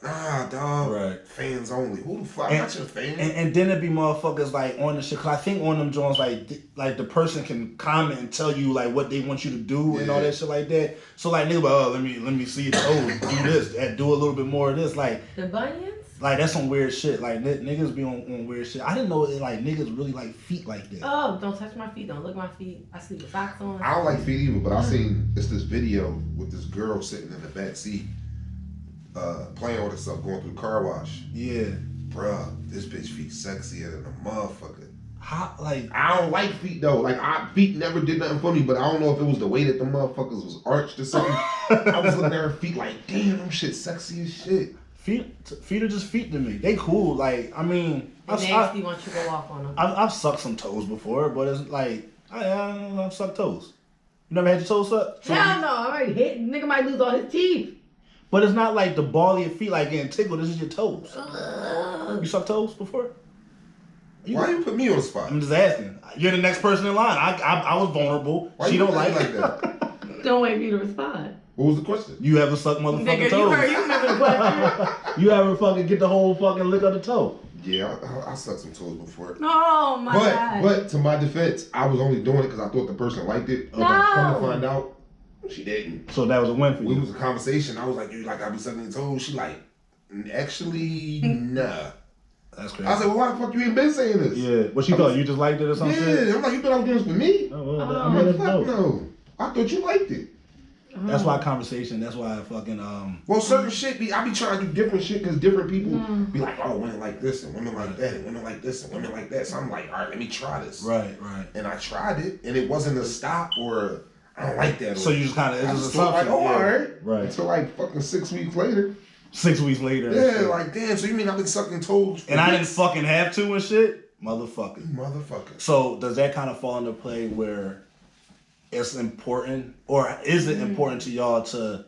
[SPEAKER 1] Nah, dog.
[SPEAKER 2] Right.
[SPEAKER 1] Fans only. Who the fuck? I'm not your fan.
[SPEAKER 2] And then it be motherfuckers like on the shit. Cause I think on them joints like the person can comment and tell you like what they want you to do and all that shit like that. So like nigga, oh let me see it. Oh, do this and do a little bit more of this. Like
[SPEAKER 3] the bunions.
[SPEAKER 2] Like that's some weird shit. Like niggas be on weird shit. I didn't know like niggas really like feet like that.
[SPEAKER 3] Oh, don't touch my feet. Don't look at my feet. I sleep with socks on.
[SPEAKER 1] I don't like feet either, but I seen this video with this girl sitting in the back seat. Playing with herself, going through the car wash.
[SPEAKER 2] Yeah.
[SPEAKER 1] Bruh, this bitch feet sexier than a motherfucker.
[SPEAKER 2] How, like,
[SPEAKER 1] I don't like feet though. Like, feet never did nothing for me, but I don't know if it was the way that the motherfuckers was arched or something. I was looking at her feet like, damn, them shit sexy as shit.
[SPEAKER 2] Feet are just feet to me. They cool. Like, I mean,
[SPEAKER 3] nasty once you go off on them.
[SPEAKER 2] I've sucked some toes before, but it's like, I've sucked toes. You never had your toes sucked?
[SPEAKER 3] Hell no, I already hit. Nigga might lose all his teeth.
[SPEAKER 2] But it's not like the ball of your feet like getting tickled. This is your toes. You sucked toes before?
[SPEAKER 1] Why you put me on the spot?
[SPEAKER 2] I'm just asking. You're the next person in line. I was vulnerable.
[SPEAKER 1] Why
[SPEAKER 2] she
[SPEAKER 1] you
[SPEAKER 2] don't like
[SPEAKER 1] that.
[SPEAKER 3] Don't wait for me to respond.
[SPEAKER 1] What was the question?
[SPEAKER 2] You ever suck motherfucking
[SPEAKER 3] Nigga,
[SPEAKER 2] toes?
[SPEAKER 3] you remember the question.
[SPEAKER 2] You ever fucking get the whole fucking lick of the toe?
[SPEAKER 1] Yeah, I sucked some toes before.
[SPEAKER 3] Oh my God.
[SPEAKER 1] But to my defense, I was only doing it because I thought the person liked it.
[SPEAKER 3] No.
[SPEAKER 1] Come to find out, she didn't.
[SPEAKER 2] So that was a win for you.
[SPEAKER 1] It was a conversation. I was like, you like I be sucking your toes? She like, actually, nah.
[SPEAKER 2] That's crazy.
[SPEAKER 1] I said, well, why the fuck you ain't been saying this?
[SPEAKER 2] Yeah. What she thought? You just liked it or something?
[SPEAKER 1] Yeah. I'm like, you thought I was doing this with me?
[SPEAKER 2] Oh, well,
[SPEAKER 1] I'm like, fuck no. I thought you liked it.
[SPEAKER 2] That's why conversation. That's why I fucking
[SPEAKER 1] Well, certain shit I be trying to do different shit because different people be like, oh, women like this and women like that and women like this and women like that. So I'm like, all right, let me try this.
[SPEAKER 2] Right.
[SPEAKER 1] And I tried it and it wasn't a stop or I don't like that.
[SPEAKER 2] So you just kind of, it's just a
[SPEAKER 1] like, oh, all right.
[SPEAKER 2] Right.
[SPEAKER 1] Until like fucking 6 weeks later.
[SPEAKER 2] 6 weeks later.
[SPEAKER 1] Yeah, like damn. So you mean I've been sucking toes?
[SPEAKER 2] And I didn't fucking have to and shit, motherfucker. So does that kind of fall into play where it's important, or is it important to y'all to,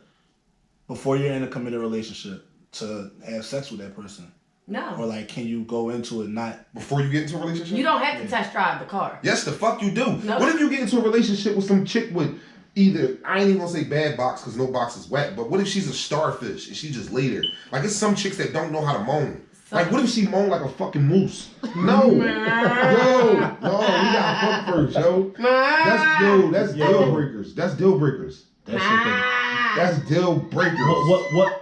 [SPEAKER 2] before you're in a committed relationship, to have sex with that person?
[SPEAKER 3] No.
[SPEAKER 2] Or like, can you go into it not
[SPEAKER 1] before you get into a relationship?
[SPEAKER 3] You don't have to test drive the car.
[SPEAKER 1] Yes, the fuck you do.
[SPEAKER 3] No.
[SPEAKER 1] What if you get into a relationship with some chick with either, I ain't even gonna say bad box because no box is wet, but what if she's a starfish and she just lay there? Like it's some chicks that don't know how to moan. Like what if she moan like a fucking moose? No. We gotta fuck first, yo. That's deal breakers. That's deal breakers. That's deal breakers.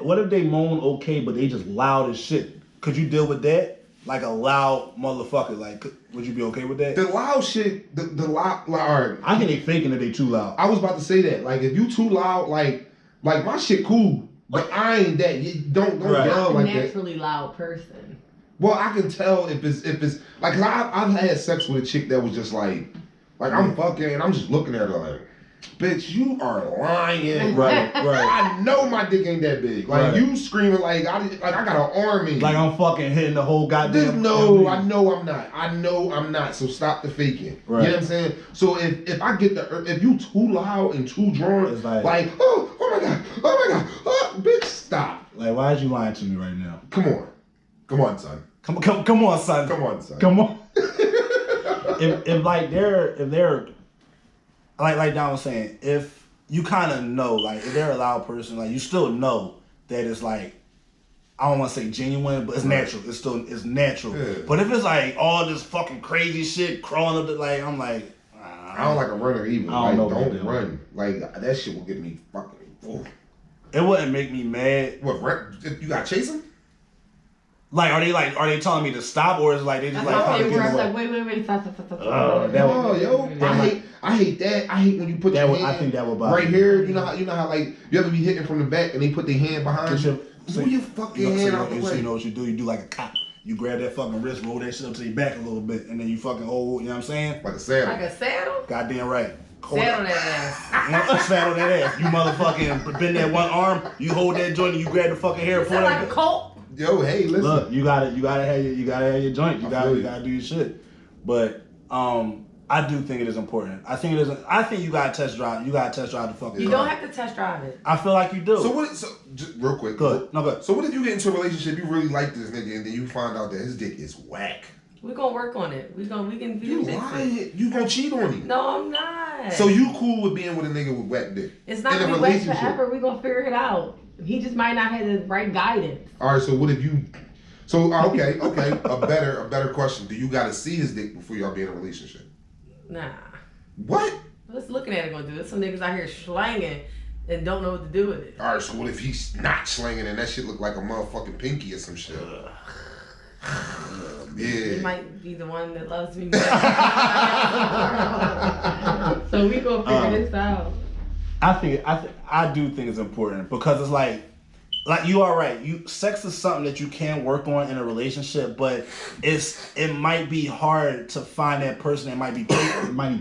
[SPEAKER 2] What if they moan okay, but they just loud as shit? Could you deal with that? Like a loud motherfucker. Like, would you be okay with that?
[SPEAKER 1] The loud shit, the loud, all right.
[SPEAKER 2] I think they faking that they too loud.
[SPEAKER 1] I was about to say that. Like, if you too loud, like my shit cool, but I ain't that. You don't yell like that.
[SPEAKER 3] I'm a naturally loud person.
[SPEAKER 1] Well, I can tell if it's like, cause I've had sex with a chick that was just like I'm fucking and I'm just looking at her like, bitch, you are lying.
[SPEAKER 2] Right.
[SPEAKER 1] I know my dick ain't that big. Like you screaming like I got an arm in you.
[SPEAKER 2] Like I'm fucking hitting the whole goddamn.
[SPEAKER 1] I know I'm not. So stop the faking.
[SPEAKER 2] Right.
[SPEAKER 1] You know what I'm saying? So if I get if you too loud and too drawn,
[SPEAKER 2] it's
[SPEAKER 1] like oh my god, bitch, stop.
[SPEAKER 2] Like why is you lying to me right now?
[SPEAKER 1] Come on, son.
[SPEAKER 2] Come on, son.
[SPEAKER 1] Come on, son.
[SPEAKER 2] Come on. if they're like Don was saying, if you kind of know, like if they're a loud person, like you still know that it's like, I don't want to say genuine, but it's natural. It's natural. Yeah. But if it's like all this fucking crazy shit crawling up, like I'm like,
[SPEAKER 1] I don't like a runner either.
[SPEAKER 2] I don't know.
[SPEAKER 1] Don't run. Like that shit will get me fucking. Ooh.
[SPEAKER 2] It wouldn't make me mad.
[SPEAKER 1] What? You got to chase them?
[SPEAKER 2] Like, are they telling me to stop, or is it like they just like kind of
[SPEAKER 3] getting away? Wait, stop.
[SPEAKER 1] I hate that. I hate when you put that.
[SPEAKER 2] I think that would bother
[SPEAKER 1] right here. You know how like you ever be hitting from the back and they put their hand behind you. Move your fucking hand out the way.
[SPEAKER 2] So you know what you do? You do like a cop. You grab that fucking wrist, roll that shit up to your back a little bit, and then you fucking hold. You know what I'm saying?
[SPEAKER 1] Like a saddle.
[SPEAKER 3] Like a saddle.
[SPEAKER 2] Goddamn right.
[SPEAKER 3] Saddle that ass.
[SPEAKER 2] Saddle that ass. You motherfucking bend that one arm, you hold that joint and you grab the fucking hair.
[SPEAKER 3] Sound like a colt.
[SPEAKER 1] Yo, hey, listen.
[SPEAKER 2] Look, you gotta have your joint. You gotta do your shit. But I do think it is important. I think you gotta test drive. You gotta test drive the fucking.
[SPEAKER 3] You
[SPEAKER 2] car.
[SPEAKER 3] don't have to test drive it.
[SPEAKER 2] I feel like you do.
[SPEAKER 1] So what? So just real quick.
[SPEAKER 2] Good. No good.
[SPEAKER 1] So what if you get into a relationship, you really like this nigga, and then you find out that his dick is whack?
[SPEAKER 3] We're gonna work on it. We can
[SPEAKER 1] You
[SPEAKER 3] fix it.
[SPEAKER 1] lying? You gonna cheat on him?
[SPEAKER 3] No, I'm not.
[SPEAKER 1] So you cool with being with a nigga with whack dick?
[SPEAKER 3] It's not gonna be wet forever. We're gonna figure it out. He just might not have the right guidance.
[SPEAKER 1] All right. So what if you? So okay. A better question. Do you gotta see his dick before y'all be in a relationship?
[SPEAKER 3] Nah.
[SPEAKER 1] What?
[SPEAKER 3] What's looking at it gonna do? Some niggas out here slanging and don't know what to do with it.
[SPEAKER 1] All right. So what if he's not slinging and that shit look like a motherfucking pinky or some shit?
[SPEAKER 3] He
[SPEAKER 1] Yeah.
[SPEAKER 3] might be the one that loves me. So we gonna figure this out.
[SPEAKER 2] I do think it's important because it's like you are right. Sex is something that you can work on in a relationship, but it might be hard to find that person that might be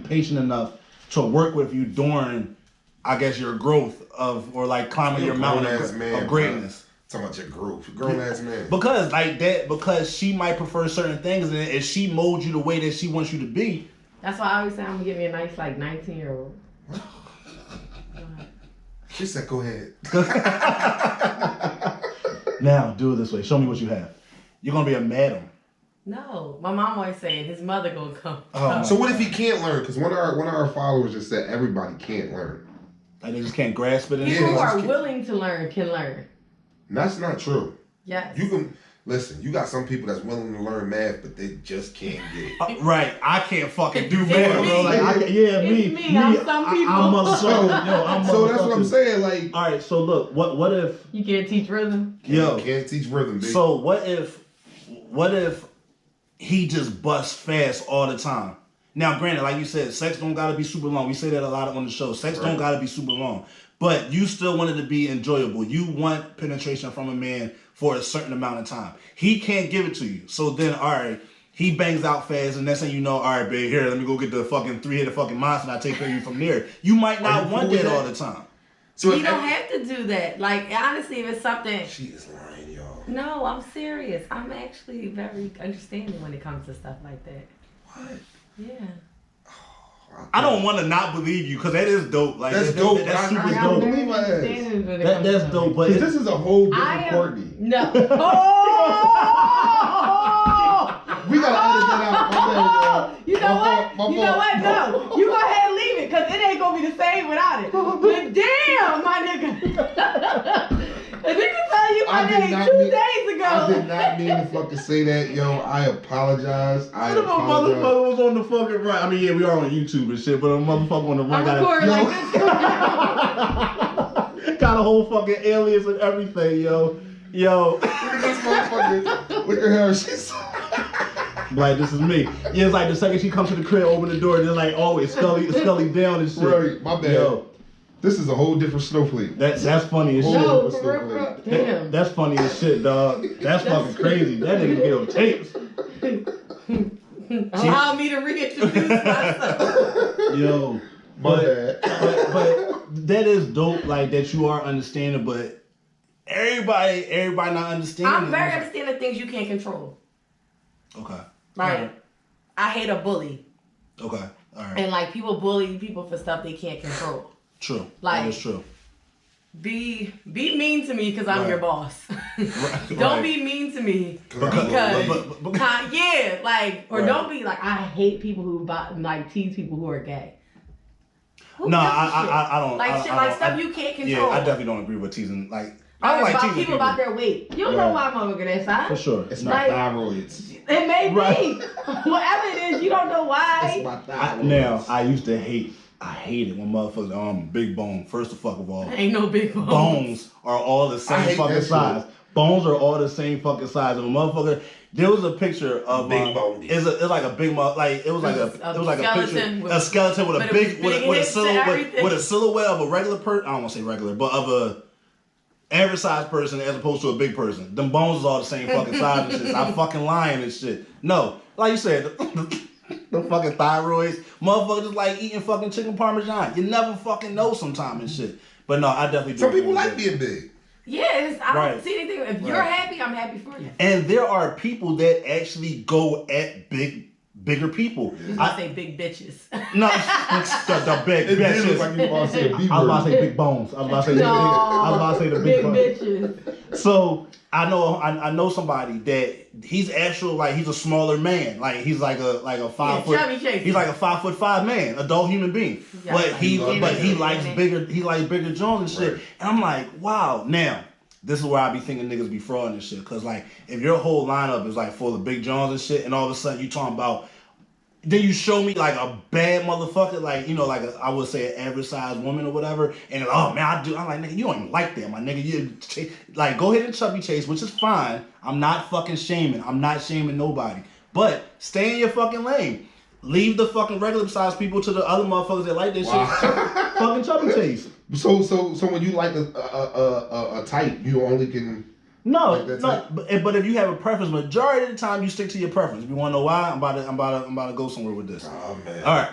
[SPEAKER 2] patient enough to work with you during, I guess, your growth or like climbing your mountain of greatness.
[SPEAKER 1] Talking about your growth, grown ass man.
[SPEAKER 2] Because she might prefer certain things, and if she molds you the way that she wants you to be.
[SPEAKER 3] That's why I always say I'm gonna give me a nice 19-year-old.
[SPEAKER 1] She said, "Go ahead."
[SPEAKER 2] Now do it this way. Show me what you have. You're gonna be a madam.
[SPEAKER 3] No, my mom always saying his mother gonna come.
[SPEAKER 1] So what if he can't learn? Because one of our followers just said everybody can't learn.
[SPEAKER 2] Like they just can't grasp it.
[SPEAKER 3] People who are willing to learn can learn.
[SPEAKER 1] That's not true.
[SPEAKER 3] Yes.
[SPEAKER 1] You can listen. You got some people that's willing to learn math, but they just can't get it.
[SPEAKER 2] Right. I can't fucking do math, bro. Like,
[SPEAKER 3] me. I'm some people.
[SPEAKER 1] So that's what I'm saying. Like,
[SPEAKER 2] all right. So look, what if
[SPEAKER 3] you can't teach rhythm?
[SPEAKER 1] You can't teach rhythm. Baby.
[SPEAKER 2] So what if he just busts fast all the time? Now, granted, like you said, sex don't gotta be super long. We say that a lot on the show. Sex don't gotta be super long. But you still want it to be enjoyable. You want penetration from a man for a certain amount of time. He can't give it to you. So then, all right, he bangs out fast, and next thing you know, all right, babe, here, let me go get the fucking 3-headed fucking monster, and I take care of you from there. You might not want that all the time.
[SPEAKER 3] So you don't have to do that. Like, honestly, if it's something...
[SPEAKER 1] She is lying, y'all.
[SPEAKER 3] No, I'm serious. I'm actually very understanding when it comes to stuff like that.
[SPEAKER 1] What?
[SPEAKER 3] Yeah.
[SPEAKER 2] I don't want to not believe you because that is dope. Like
[SPEAKER 1] that's dope.
[SPEAKER 2] That's super
[SPEAKER 1] I
[SPEAKER 2] dope.
[SPEAKER 1] believe my ass.
[SPEAKER 2] That's dope. But
[SPEAKER 1] this is a whole different Courtney.
[SPEAKER 3] No.
[SPEAKER 1] We gotta edit that out.
[SPEAKER 3] You know what? You know what? No. You go ahead and leave it because it ain't gonna be the same without it. But damn, my nigga. A nigga tell you my name 2 days ago.
[SPEAKER 1] I did not mean to fucking say that, yo. I apologize.
[SPEAKER 2] What if a motherfucker was on the fucking right? I mean, yeah, we are on YouTube and shit, but a motherfucker on the right.
[SPEAKER 3] I'm recording like
[SPEAKER 2] this. Got a whole fucking alias and everything, yo.
[SPEAKER 1] Look at this motherfucker. Look at her. She's
[SPEAKER 2] like, this is me. Yeah, it's like the second she comes to the crib, open the door, they're like always Scully down and shit.
[SPEAKER 1] Right, my bad. Yo. This is a whole different snowflake.
[SPEAKER 2] That's funny as shit.
[SPEAKER 3] No, for damn.
[SPEAKER 2] That's funny as shit, dog. That's fucking crazy. That nigga get on tapes.
[SPEAKER 3] Allow me to reintroduce myself.
[SPEAKER 2] Yo, but that is dope. Like that you are understanding, but everybody not understanding.
[SPEAKER 3] I'm very understanding of things you can't control.
[SPEAKER 2] Okay.
[SPEAKER 3] Like, I hate a bully.
[SPEAKER 2] Okay. All right.
[SPEAKER 3] And like people bully people for stuff they can't control.
[SPEAKER 2] True.
[SPEAKER 3] Like,
[SPEAKER 2] that is true.
[SPEAKER 3] Be mean to me because I'm your boss.
[SPEAKER 2] Right.
[SPEAKER 3] Don't be mean to me because yeah, like, or don't be like, I hate people who like tease people who are gay.
[SPEAKER 2] No, I don't
[SPEAKER 3] like shit, like stuff you can't control.
[SPEAKER 2] Yeah, I definitely don't agree with teasing. Like, I don't like teasing
[SPEAKER 3] people about their weight. You don't know why I'm over that side.
[SPEAKER 2] For sure,
[SPEAKER 1] it's my thyroids.
[SPEAKER 3] It may be whatever it is. You don't know why.
[SPEAKER 1] It's my thyroids.
[SPEAKER 2] Now I used to hate. I hate it when motherfuckers big bone. First of all,
[SPEAKER 3] ain't no big bones.
[SPEAKER 2] Bones are all the same fucking size. Bones are all the same fucking size. Of a motherfucker, there was a picture of
[SPEAKER 1] big bone.
[SPEAKER 2] It's like a big like it was like a picture, a skeleton with a big with a silhouette of a regular person. I don't want to say regular, but of a average size person as opposed to a big person. Them bones is all the same fucking size and shit. I'm fucking lying and shit. No, like you said. the fucking thyroids. Motherfuckers just like eating fucking chicken parmesan. You never fucking know sometimes and shit. But no, I definitely do.
[SPEAKER 1] Some people like being big.
[SPEAKER 3] Yeah, I don't see anything. If you're happy, I'm happy for you.
[SPEAKER 2] And there are people that actually go at bigger people.
[SPEAKER 3] You was gonna say big bitches.
[SPEAKER 2] No, the big bitches.
[SPEAKER 1] Like you about to say
[SPEAKER 2] I was about to say big bones. I was about to say the big
[SPEAKER 3] bitches.
[SPEAKER 2] So I know somebody that he's he's a smaller man. Like he's like a 5 foot. He's like a 5'5" man, adult human being. But he likes bigger Jones and shit. And I'm like, wow. Now this is where I be thinking niggas be frauding and shit. Cause like if your whole lineup is like full of big Jones and shit, and all of a sudden you talking about. Then you show me like a bad motherfucker, like, you know, like I would say an average sized woman or whatever, and oh man, I'm like, nigga, you don't even like that, my nigga. You like go ahead and chubby chase, which is fine. I'm not fucking shaming. I'm not shaming nobody. But stay in your fucking lane. Leave the fucking regular sized people to the other motherfuckers that like this shit. Fucking chubby chase.
[SPEAKER 1] So when you like a type, you only can.
[SPEAKER 2] No, but if you have a preference, majority of the time you stick to your preference. If you want to know why, I'm about to go somewhere with this.
[SPEAKER 1] Oh man.
[SPEAKER 2] All right,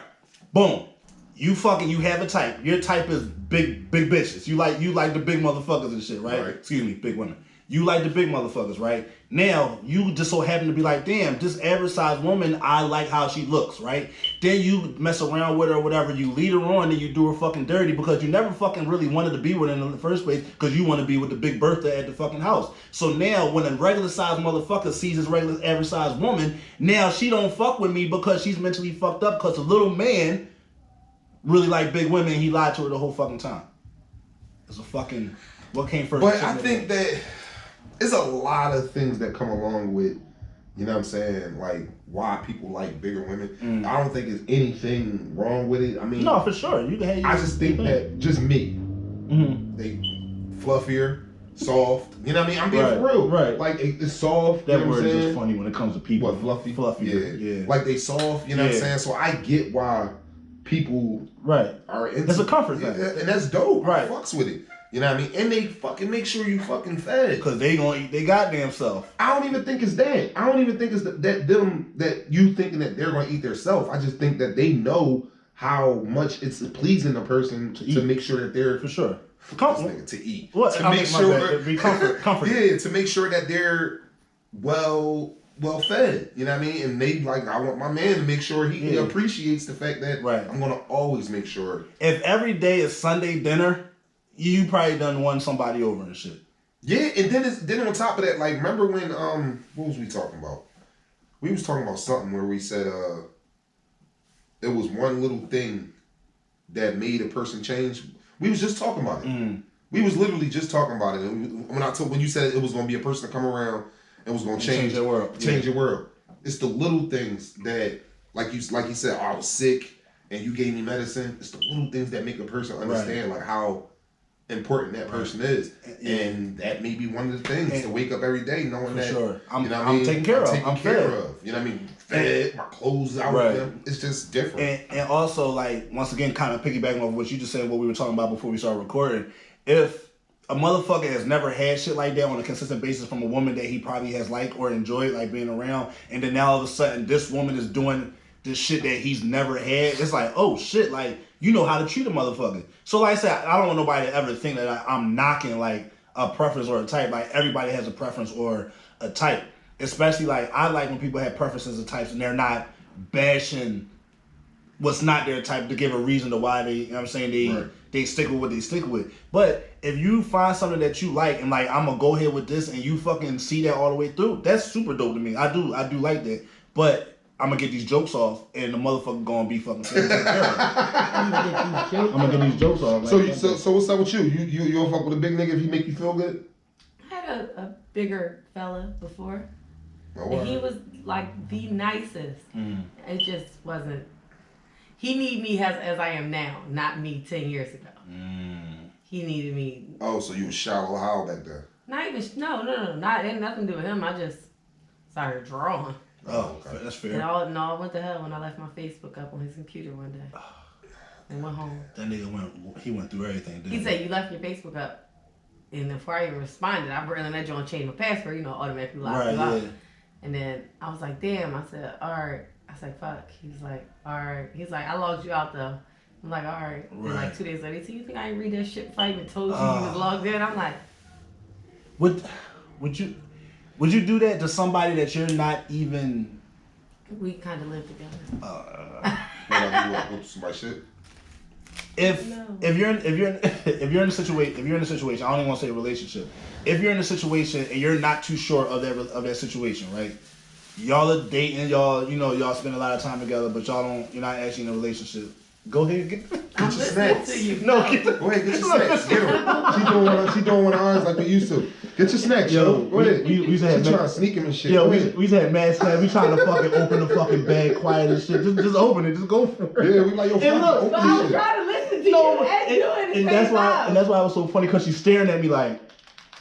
[SPEAKER 2] boom. You have a type. Your type is big bitches. You like the big motherfuckers and shit, right? Excuse me, big women. You like the big motherfuckers, right? Now, you just so happen to be like, damn, this average sized woman, I like how she looks, right? Then you mess around with her or whatever, you lead her on and you do her fucking dirty because you never fucking really wanted to be with her in the first place because you want to be with the big Bertha at the fucking house. So now, when a regular sized motherfucker sees this regular average sized woman, now she don't fuck with me because she's mentally fucked up because the little man really like big women and he lied to her the whole fucking time. It's a fucking, what came first?
[SPEAKER 1] But I think that there's a lot of things that come along with, you know what I'm saying, like why people like bigger women. I don't think there's anything wrong with it. I mean,
[SPEAKER 2] no, for sure.
[SPEAKER 1] I just think that just me, they fluffier, soft. You know what I mean? I'm being for real.
[SPEAKER 2] Right.
[SPEAKER 1] Like it's soft.
[SPEAKER 2] That
[SPEAKER 1] you know
[SPEAKER 2] word
[SPEAKER 1] what
[SPEAKER 2] is just funny when it comes to people.
[SPEAKER 1] What, fluffy?
[SPEAKER 2] Yeah.
[SPEAKER 1] Like they soft. You know what I'm saying? So I get why people are into.
[SPEAKER 2] It's a comfort thing,
[SPEAKER 1] and that's dope.
[SPEAKER 2] Right.
[SPEAKER 1] I fucks with it. You know what I mean? And they fucking make sure you fucking fed.
[SPEAKER 2] Because they gonna eat their goddamn self.
[SPEAKER 1] I don't even think it's that. I don't even think it's that you thinking that they're gonna eat their self. I just think that they know how much it's pleasing a person to make sure that they're
[SPEAKER 2] for sure.
[SPEAKER 1] To eat.
[SPEAKER 2] What?
[SPEAKER 1] To make sure
[SPEAKER 2] be comfort.
[SPEAKER 1] Yeah, to make sure that they're well fed. You know what I mean? And they like, I want my man to make sure he appreciates the fact that I'm gonna always make sure.
[SPEAKER 2] If every day is Sunday dinner, you probably done won somebody over and shit.
[SPEAKER 1] Yeah, and then on top of that, like, remember when what was we talking about? We was talking about something where we said it was one little thing that made a person change. We was just talking about it. We was literally just talking about it. When you said it was gonna be a person to come around and was gonna change
[SPEAKER 2] your world.
[SPEAKER 1] Change your world. It's the little things that, like you said, I was sick and you gave me medicine. It's the little things that make a person understand like how important that person is, and that may be one of the things to wake up every day knowing that
[SPEAKER 2] I'm taken care of. I'm
[SPEAKER 1] care of. You know what I mean? Fed, my clothes out. It's just different.
[SPEAKER 2] And also, like, once again, kind of piggybacking off what you just said, what we were talking about before we started recording. If a motherfucker has never had shit like that on a consistent basis from a woman that he probably has liked or enjoyed, like being around, and then now all of a sudden this woman is doing this shit that he's never had, it's like, oh shit, like, you know how to treat a motherfucker. So like I said, I don't want nobody to ever think that I'm knocking like a preference or a type. Like everybody has a preference or a type. Especially like I like when people have preferences and types and they're not bashing what's not their type to give a reason to why they, you know what I'm saying, they stick with what they stick with. But if you find something that you like and like I'm gonna go ahead with this and you fucking see that all the way through, that's super dope to me. I do like that. But I'm gonna get these jokes off, and the motherfucker gonna be fucking taken care of. I'm gonna get these jokes off.
[SPEAKER 1] So what's up with you? You don't fuck with a big nigga if he make you feel good?
[SPEAKER 3] I had a bigger fella before,
[SPEAKER 1] and
[SPEAKER 3] he was like the nicest. It just wasn't. He needed me as I am now, not me 10 years ago. He needed me.
[SPEAKER 1] Oh, so you was shallow how back then?
[SPEAKER 3] Not even. No. Not it had nothing to do with him. I just started drawing.
[SPEAKER 2] Oh, okay. That's fair.
[SPEAKER 3] And I went to hell when I left my Facebook up on his computer one day. And went home.
[SPEAKER 2] That nigga went through everything, didn't
[SPEAKER 3] he? Said, you left your Facebook up. And before I even responded, I really let John change my password, automatically locked you out. And then I was like, damn. I said, all right. was like, fuck. He's like, all right. He's like, I logged you out though. I'm like, all right. And like 2 days later, he said, you think I didn't read that shit before I even told you you was logged in? I'm like,
[SPEAKER 2] would you do that to somebody that you're not even?
[SPEAKER 3] We kind of live together.
[SPEAKER 1] What, somebody shit?
[SPEAKER 2] If you're in a situation, I don't even want to say a relationship. If you're in a situation and you're not too sure of that situation, right? Y'all are dating, y'all spend a lot of time together, but you're not actually in a relationship. Go ahead, get
[SPEAKER 3] I'm
[SPEAKER 1] your
[SPEAKER 3] listening
[SPEAKER 1] snacks.
[SPEAKER 3] to you.
[SPEAKER 2] No,
[SPEAKER 3] No.
[SPEAKER 1] Go ahead, get your snacks. Get them. She doing one of ours like we used to. Get your snacks, yo. Go ahead.
[SPEAKER 2] We used to have
[SPEAKER 1] She trying to sneak him and shit.
[SPEAKER 2] Yo, we used to have mad snacks. We trying to fucking open the fucking bag quiet and shit. Just open it. Just go for it.
[SPEAKER 1] Yeah, we like, yo, fucking open
[SPEAKER 3] But I was
[SPEAKER 1] this shit.
[SPEAKER 3] trying to listen to you and do it at the
[SPEAKER 2] and
[SPEAKER 3] same
[SPEAKER 2] that's
[SPEAKER 3] time.
[SPEAKER 2] why it was so funny because she's staring at me like,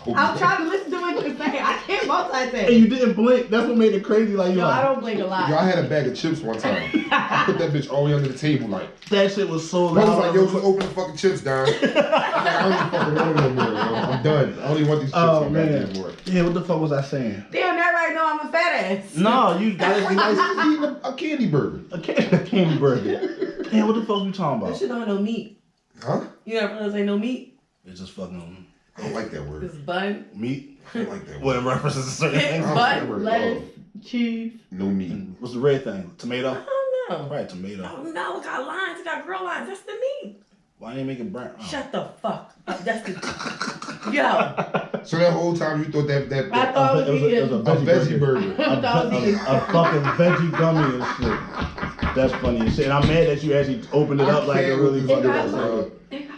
[SPEAKER 3] I'm trying to listen to what you're saying. I can't multitask.
[SPEAKER 2] and you didn't blink. That's what made it crazy. Like,
[SPEAKER 3] Yo, I don't blink a lot.
[SPEAKER 1] Yo, I had a bag of chips one time. I put that bitch all the way under the table like.
[SPEAKER 2] that shit was so
[SPEAKER 1] I was
[SPEAKER 2] loud.
[SPEAKER 1] like, yo, just open the fucking chips, Don. I don't even fucking want them no more, yo. I'm done. I don't even want these chips
[SPEAKER 2] Oh
[SPEAKER 1] on
[SPEAKER 2] man.
[SPEAKER 1] anymore.
[SPEAKER 2] Yeah, what the fuck was I saying?
[SPEAKER 3] Damn, everybody know I'm a fat ass.
[SPEAKER 2] No, you got
[SPEAKER 1] It's
[SPEAKER 2] it.
[SPEAKER 1] like eating a candy burger.
[SPEAKER 2] A candy burger. Damn, what the fuck you talking
[SPEAKER 3] That
[SPEAKER 2] about?
[SPEAKER 3] shit don't have no meat.
[SPEAKER 1] Huh?
[SPEAKER 3] You never know ain't no meat?
[SPEAKER 2] It's just fucking
[SPEAKER 1] I don't like that word.
[SPEAKER 3] It's bun.
[SPEAKER 2] meat.
[SPEAKER 1] I don't like that
[SPEAKER 2] Well,
[SPEAKER 1] word.
[SPEAKER 2] it references a certain
[SPEAKER 3] It's
[SPEAKER 2] thing.
[SPEAKER 1] I don't
[SPEAKER 3] bun,
[SPEAKER 1] remember.
[SPEAKER 3] lettuce, cheese.
[SPEAKER 1] No meat.
[SPEAKER 2] And what's the red thing?
[SPEAKER 3] I
[SPEAKER 2] Tomato?
[SPEAKER 3] don't know.
[SPEAKER 2] Right, tomato.
[SPEAKER 3] Oh no, it got lines. It got grill lines. That's the meat.
[SPEAKER 2] Why didn't you make it brown? Oh.
[SPEAKER 3] Shut the fuck up. That's the. Yo.
[SPEAKER 1] So that whole time you thought that
[SPEAKER 3] I thought it was
[SPEAKER 2] It was
[SPEAKER 3] eating.
[SPEAKER 2] a
[SPEAKER 1] a veggie burger.
[SPEAKER 2] A fucking veggie gummy and shit. That's funny as shit. And I'm mad that you actually opened it up like a really
[SPEAKER 3] It
[SPEAKER 2] fucking
[SPEAKER 3] got
[SPEAKER 2] episode.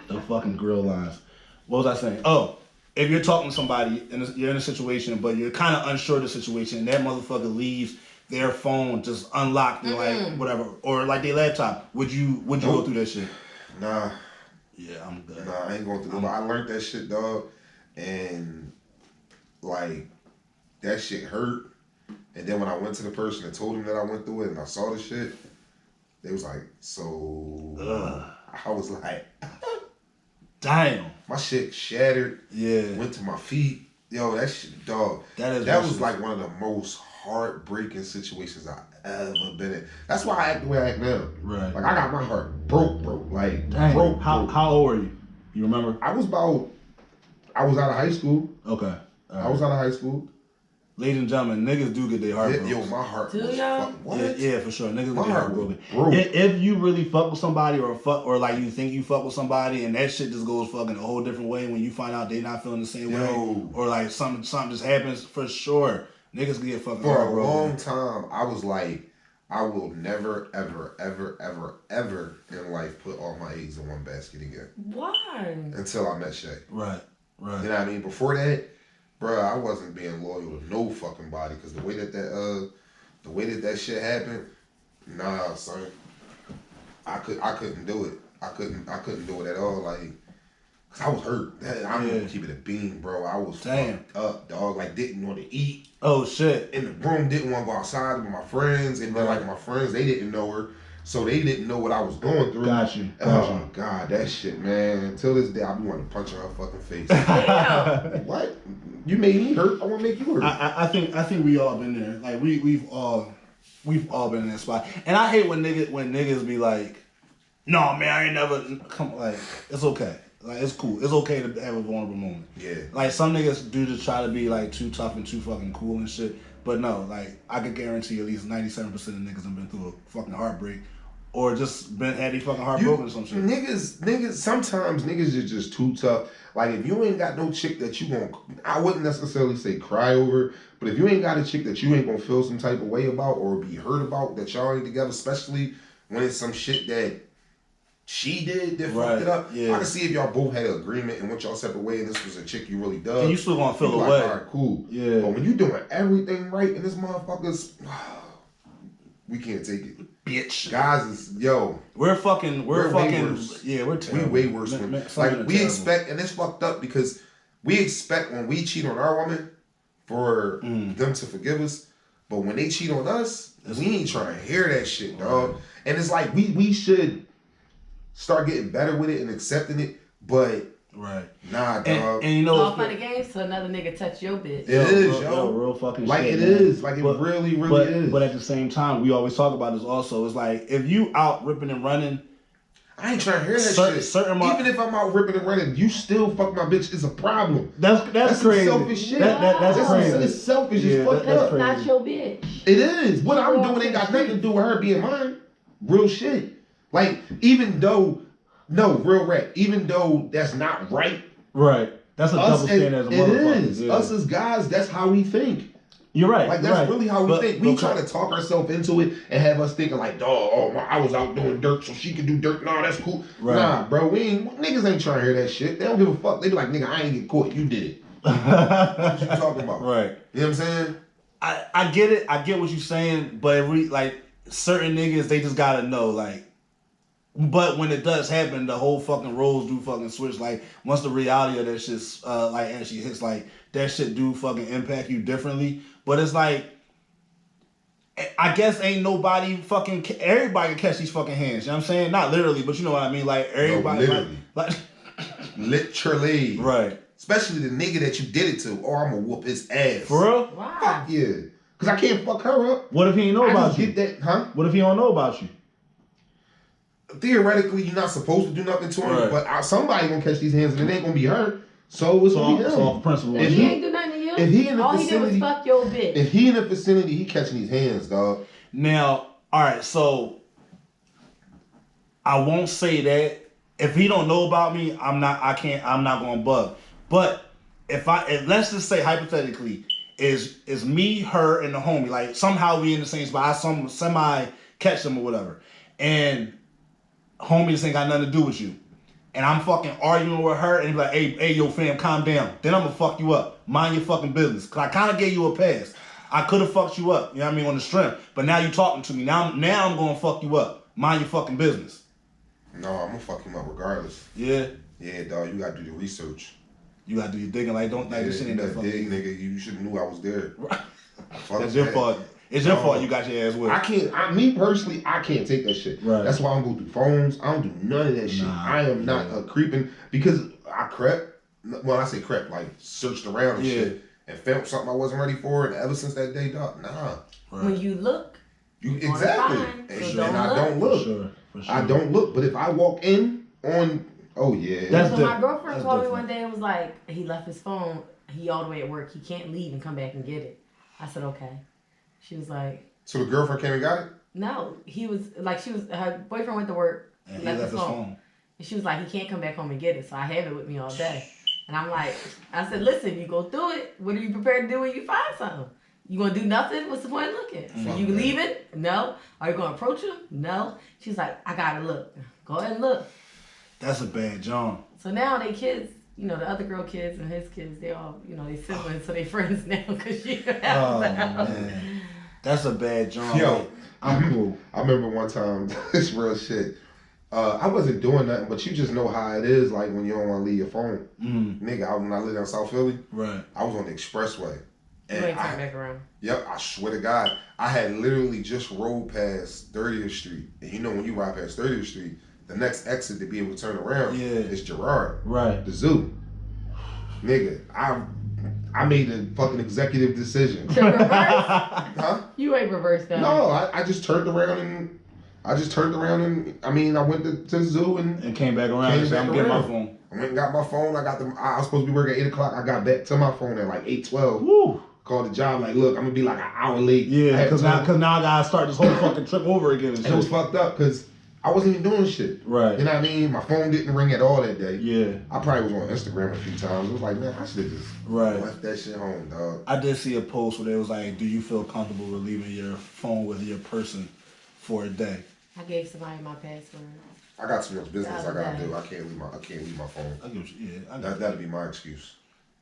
[SPEAKER 2] The fucking grill lines. What was I saying? Oh, if you're talking to somebody and you're in a situation, but you're kind of unsure of the situation, and that motherfucker leaves their phone just unlocked and like whatever, or like their laptop, would you go through that shit?
[SPEAKER 1] Nah.
[SPEAKER 2] Yeah, I'm good.
[SPEAKER 1] Nah, I ain't going through that. I learned that shit, dog. And like that shit hurt. And then when I went to the person and told them that I went through it and I saw the shit, they was like, so I was like,
[SPEAKER 2] Damn.
[SPEAKER 1] my shit shattered.
[SPEAKER 2] Yeah.
[SPEAKER 1] Went to my feet. Yo, that shit, dog. That was like one of the most heartbreaking situations I've ever been in. That's why I act the way I act now.
[SPEAKER 2] Right.
[SPEAKER 1] Like I got my heart broke. Like
[SPEAKER 2] Damn.
[SPEAKER 1] broke.
[SPEAKER 2] How old were you? You remember?
[SPEAKER 1] I was out of high school.
[SPEAKER 2] Okay.
[SPEAKER 1] I was out of high school.
[SPEAKER 2] Ladies and gentlemen, niggas do get their heart broken.
[SPEAKER 1] Yo, my heart
[SPEAKER 3] Do
[SPEAKER 1] was
[SPEAKER 3] y'all?
[SPEAKER 1] fucking, what?
[SPEAKER 2] Yeah, for sure. Niggas
[SPEAKER 1] My
[SPEAKER 2] get their heart
[SPEAKER 1] heart was
[SPEAKER 2] broken.
[SPEAKER 1] broke.
[SPEAKER 2] If you really fuck with somebody or like you think you fuck with somebody and that shit just goes fucking a whole different way when you find out they not feeling the same way or like something just happens, for sure, niggas get fucking
[SPEAKER 1] For
[SPEAKER 2] heart
[SPEAKER 1] a
[SPEAKER 2] broken.
[SPEAKER 1] long time, I was like, I will never, ever, ever, ever, ever in life put all my eggs in one basket again.
[SPEAKER 3] Why?
[SPEAKER 1] Until I met Shay.
[SPEAKER 2] Right.
[SPEAKER 1] You know what I mean? Before that, bruh, I wasn't being loyal to no fucking body because the way that shit happened, nah, son, I couldn't do it. I couldn't do it at all. Like, cause I was hurt. I'm gonna keep it a bean, bro. I was fucked up, dog. Like, didn't want to eat.
[SPEAKER 2] Oh shit.
[SPEAKER 1] In the room, didn't want to go outside with my friends, and then like my friends, they didn't know her, so they didn't know what I was going through.
[SPEAKER 2] Got you.
[SPEAKER 1] Oh God, that shit, man. Until this day, I be wanting to punch her fucking face.
[SPEAKER 3] Damn.
[SPEAKER 1] What? You made me hurt. I want to make you hurt.
[SPEAKER 2] I think we all been there. Like we've all been in that spot. And I hate when niggas be like, no man, I ain't never come. Like it's okay. Like it's cool. It's okay to have a vulnerable moment.
[SPEAKER 1] Yeah.
[SPEAKER 2] Like some niggas do just try to be like too tough and too fucking cool and shit. But no, like I could guarantee at least 97% of niggas have been through a fucking heartbreak. Or just had their fucking heart broken or some shit.
[SPEAKER 1] Niggas, sometimes niggas are just too tough. Like if you ain't got no chick that you gon', I wouldn't necessarily say cry over, but if you ain't got a chick that you ain't gonna feel some type of way about or be hurt about that y'all ain't together, especially when it's some shit that she did that fucked it up.
[SPEAKER 2] Yeah.
[SPEAKER 1] I can see if y'all both had an agreement and went y'all separate way and this was a chick you really dug.
[SPEAKER 2] And you still gonna feel
[SPEAKER 1] you
[SPEAKER 2] the
[SPEAKER 1] like,
[SPEAKER 2] way.
[SPEAKER 1] all right, cool.
[SPEAKER 2] Yeah.
[SPEAKER 1] But when you doing everything right and this motherfucker's, we can't take it.
[SPEAKER 2] Bitch.
[SPEAKER 1] Guys is, yo.
[SPEAKER 2] We're fucking,
[SPEAKER 1] way worse.
[SPEAKER 2] Yeah, we're terrible.
[SPEAKER 1] We way worse. Like, we expect, and it's fucked up because we expect when we cheat on our woman for them to forgive us, but when they cheat on us, we ain't trying to hear that shit, dog. And it's like, we should start getting better with it and accepting it, but
[SPEAKER 2] Right.
[SPEAKER 1] Nah, dog.
[SPEAKER 2] And you know,
[SPEAKER 3] all fun and games till another nigga touch your bitch.
[SPEAKER 1] It is,
[SPEAKER 2] real fucking
[SPEAKER 1] like
[SPEAKER 2] shit.
[SPEAKER 1] It
[SPEAKER 2] man.
[SPEAKER 1] is. Like it really is.
[SPEAKER 2] But at the same time, we always talk about this also. It's like if you out ripping and running,
[SPEAKER 1] I ain't trying to hear that shit. Even if I'm out ripping and running, you still fuck my bitch is a problem.
[SPEAKER 2] That's crazy.
[SPEAKER 1] Selfish shit.
[SPEAKER 2] That's crazy.
[SPEAKER 1] It's selfish as fuck.
[SPEAKER 3] That's not your bitch.
[SPEAKER 1] It is. What I'm doing ain't got nothing to do with her being mine. Real shit. Like, even though, no, real rap. Even though that's not right.
[SPEAKER 2] Right. That's a double standard as a motherfucker.
[SPEAKER 1] It is. Yeah. Us as guys, that's how we think.
[SPEAKER 2] You're right.
[SPEAKER 1] Like, that's really how we think. We try to talk ourselves into it and have us thinking like, dog, I was out doing dirt so she can do dirt. Nah, that's cool. Right. Nah, bro, niggas ain't trying to hear that shit. They don't give a fuck. They be like, nigga, I ain't get caught. You did it. What you talking about?
[SPEAKER 2] Right.
[SPEAKER 1] You know what I'm saying?
[SPEAKER 2] I get it. I get what you're saying, but like certain niggas, they just gotta know, like. But when it does happen, the whole fucking roles do fucking switch. Like once the reality of that shit's like actually hits, like that shit do fucking impact you differently. But it's like, I guess ain't nobody fucking, everybody can catch these fucking hands. You know what I'm saying? Not literally, but you know what I mean. Like everybody,
[SPEAKER 1] no,
[SPEAKER 2] like
[SPEAKER 1] literally,
[SPEAKER 2] right.
[SPEAKER 1] Especially the nigga that you did it to. Oh, I'm gonna whoop his ass.
[SPEAKER 2] For real?
[SPEAKER 3] Wow.
[SPEAKER 1] Fuck yeah. Cause I can't fuck her up.
[SPEAKER 2] What if he ain't know about you?
[SPEAKER 1] Get that, huh?
[SPEAKER 2] What if he don't know about you?
[SPEAKER 1] Theoretically, you're not supposed to do nothing to him,
[SPEAKER 2] right.
[SPEAKER 1] but somebody gonna catch these hands and it ain't gonna be her. So it's gonna be him.
[SPEAKER 2] So off principle.
[SPEAKER 3] If he ain't do nothing to you,
[SPEAKER 1] if he in the
[SPEAKER 3] all
[SPEAKER 1] vicinity,
[SPEAKER 3] he did was fuck your bitch.
[SPEAKER 1] If he in the vicinity, he catching these hands, dog.
[SPEAKER 2] Now, all right, so I won't say that. If he don't know about me, I'm not gonna bug. But if let's just say hypothetically, is me, her, and the homie, like somehow we in the same spot, I semi catch them or whatever, and homie just ain't got nothing to do with you, and I'm fucking arguing with her, and be like, hey, yo, fam, calm down. Then I'm gonna fuck you up. Mind your fucking business. Cause I kind of gave you a pass. I could have fucked you up, you know what I mean, on the strength. But now you talking to me. Now I'm gonna fuck you up. Mind your fucking business.
[SPEAKER 1] No, I'm gonna fuck him up regardless.
[SPEAKER 2] Yeah.
[SPEAKER 1] Yeah, dog. You gotta do the research.
[SPEAKER 2] You gotta do your digging. Like, don't like this shit ain't that fucking.
[SPEAKER 1] Dig, nigga. You should have knew I was there.
[SPEAKER 2] That's your fault. It's your fault you got your ass whipped.
[SPEAKER 1] Me personally, I can't take that shit.
[SPEAKER 2] Right.
[SPEAKER 1] That's why I don't go through phones. I don't do none of that shit. I am not a creeping because I crept. Well, I say crept, like searched around and shit and felt something I wasn't ready for. And ever since that day, dog, nah.
[SPEAKER 3] Right. When you look,
[SPEAKER 1] you exactly.
[SPEAKER 3] So
[SPEAKER 1] I don't look. For sure. I don't look. But if I walk in on, oh yeah.
[SPEAKER 3] That's so my girlfriend called me one day and was like, he left his phone. He all the way at work. He can't leave and come back and get it. I said, okay. She was like,
[SPEAKER 1] so the girlfriend came and got it?
[SPEAKER 3] No, he was like, her boyfriend went to work
[SPEAKER 2] and left his phone.
[SPEAKER 3] And she was like, he can't come back home and get it, so I have it with me all day. And I'm like, I said, listen, you go through it. What are you prepared to do when you find something? You gonna do nothing? What's the point of looking? So you leave it? No. Are you gonna approach him? No. She's like, I gotta look. Go ahead and look.
[SPEAKER 2] That's a bad job.
[SPEAKER 3] So now they kids, you know, the other girl kids and his kids, they all, you know, they siblings, so they friends now because she
[SPEAKER 2] man. That's a bad job.
[SPEAKER 1] Yo,
[SPEAKER 2] I'm cool.
[SPEAKER 1] I remember one time, this real shit. I wasn't doing nothing, but you just know how it is, like when you don't want to leave your phone. Nigga, when I lived in South Philly, I was on the expressway.
[SPEAKER 3] And you ain't turn back around.
[SPEAKER 1] Yep, I swear to God, I had literally just rolled past 30th Street. And you know when you ride past 30th Street, the next exit to be able to turn around is Girard.
[SPEAKER 2] Right.
[SPEAKER 1] The zoo. Nigga, I made a fucking executive decision.
[SPEAKER 3] To reverse?
[SPEAKER 1] Huh?
[SPEAKER 3] You ain't reversed that.
[SPEAKER 1] No, I just turned around and I went to the zoo and
[SPEAKER 2] came back around. I'm getting my phone.
[SPEAKER 1] I went and got my phone. I was supposed to be working at 8 o'clock. I got back to my phone at like 8:12.
[SPEAKER 2] Woo.
[SPEAKER 1] Called the job like, look, I'm gonna be like an hour late.
[SPEAKER 2] Yeah, because now I gotta start this whole fucking trip over again. And
[SPEAKER 1] it was fucked up because I wasn't even doing shit.
[SPEAKER 2] Right.
[SPEAKER 1] You know what I mean? My phone didn't ring at all that day.
[SPEAKER 2] Yeah.
[SPEAKER 1] I probably was on Instagram a few times. It was like, man, I should have just left that shit home, dog.
[SPEAKER 2] I did see a post where they was like, do you feel comfortable with leaving your phone with your person for a day?
[SPEAKER 3] I gave somebody my password.
[SPEAKER 1] I got too much business I gotta do. I can't leave my phone. That'd be my excuse.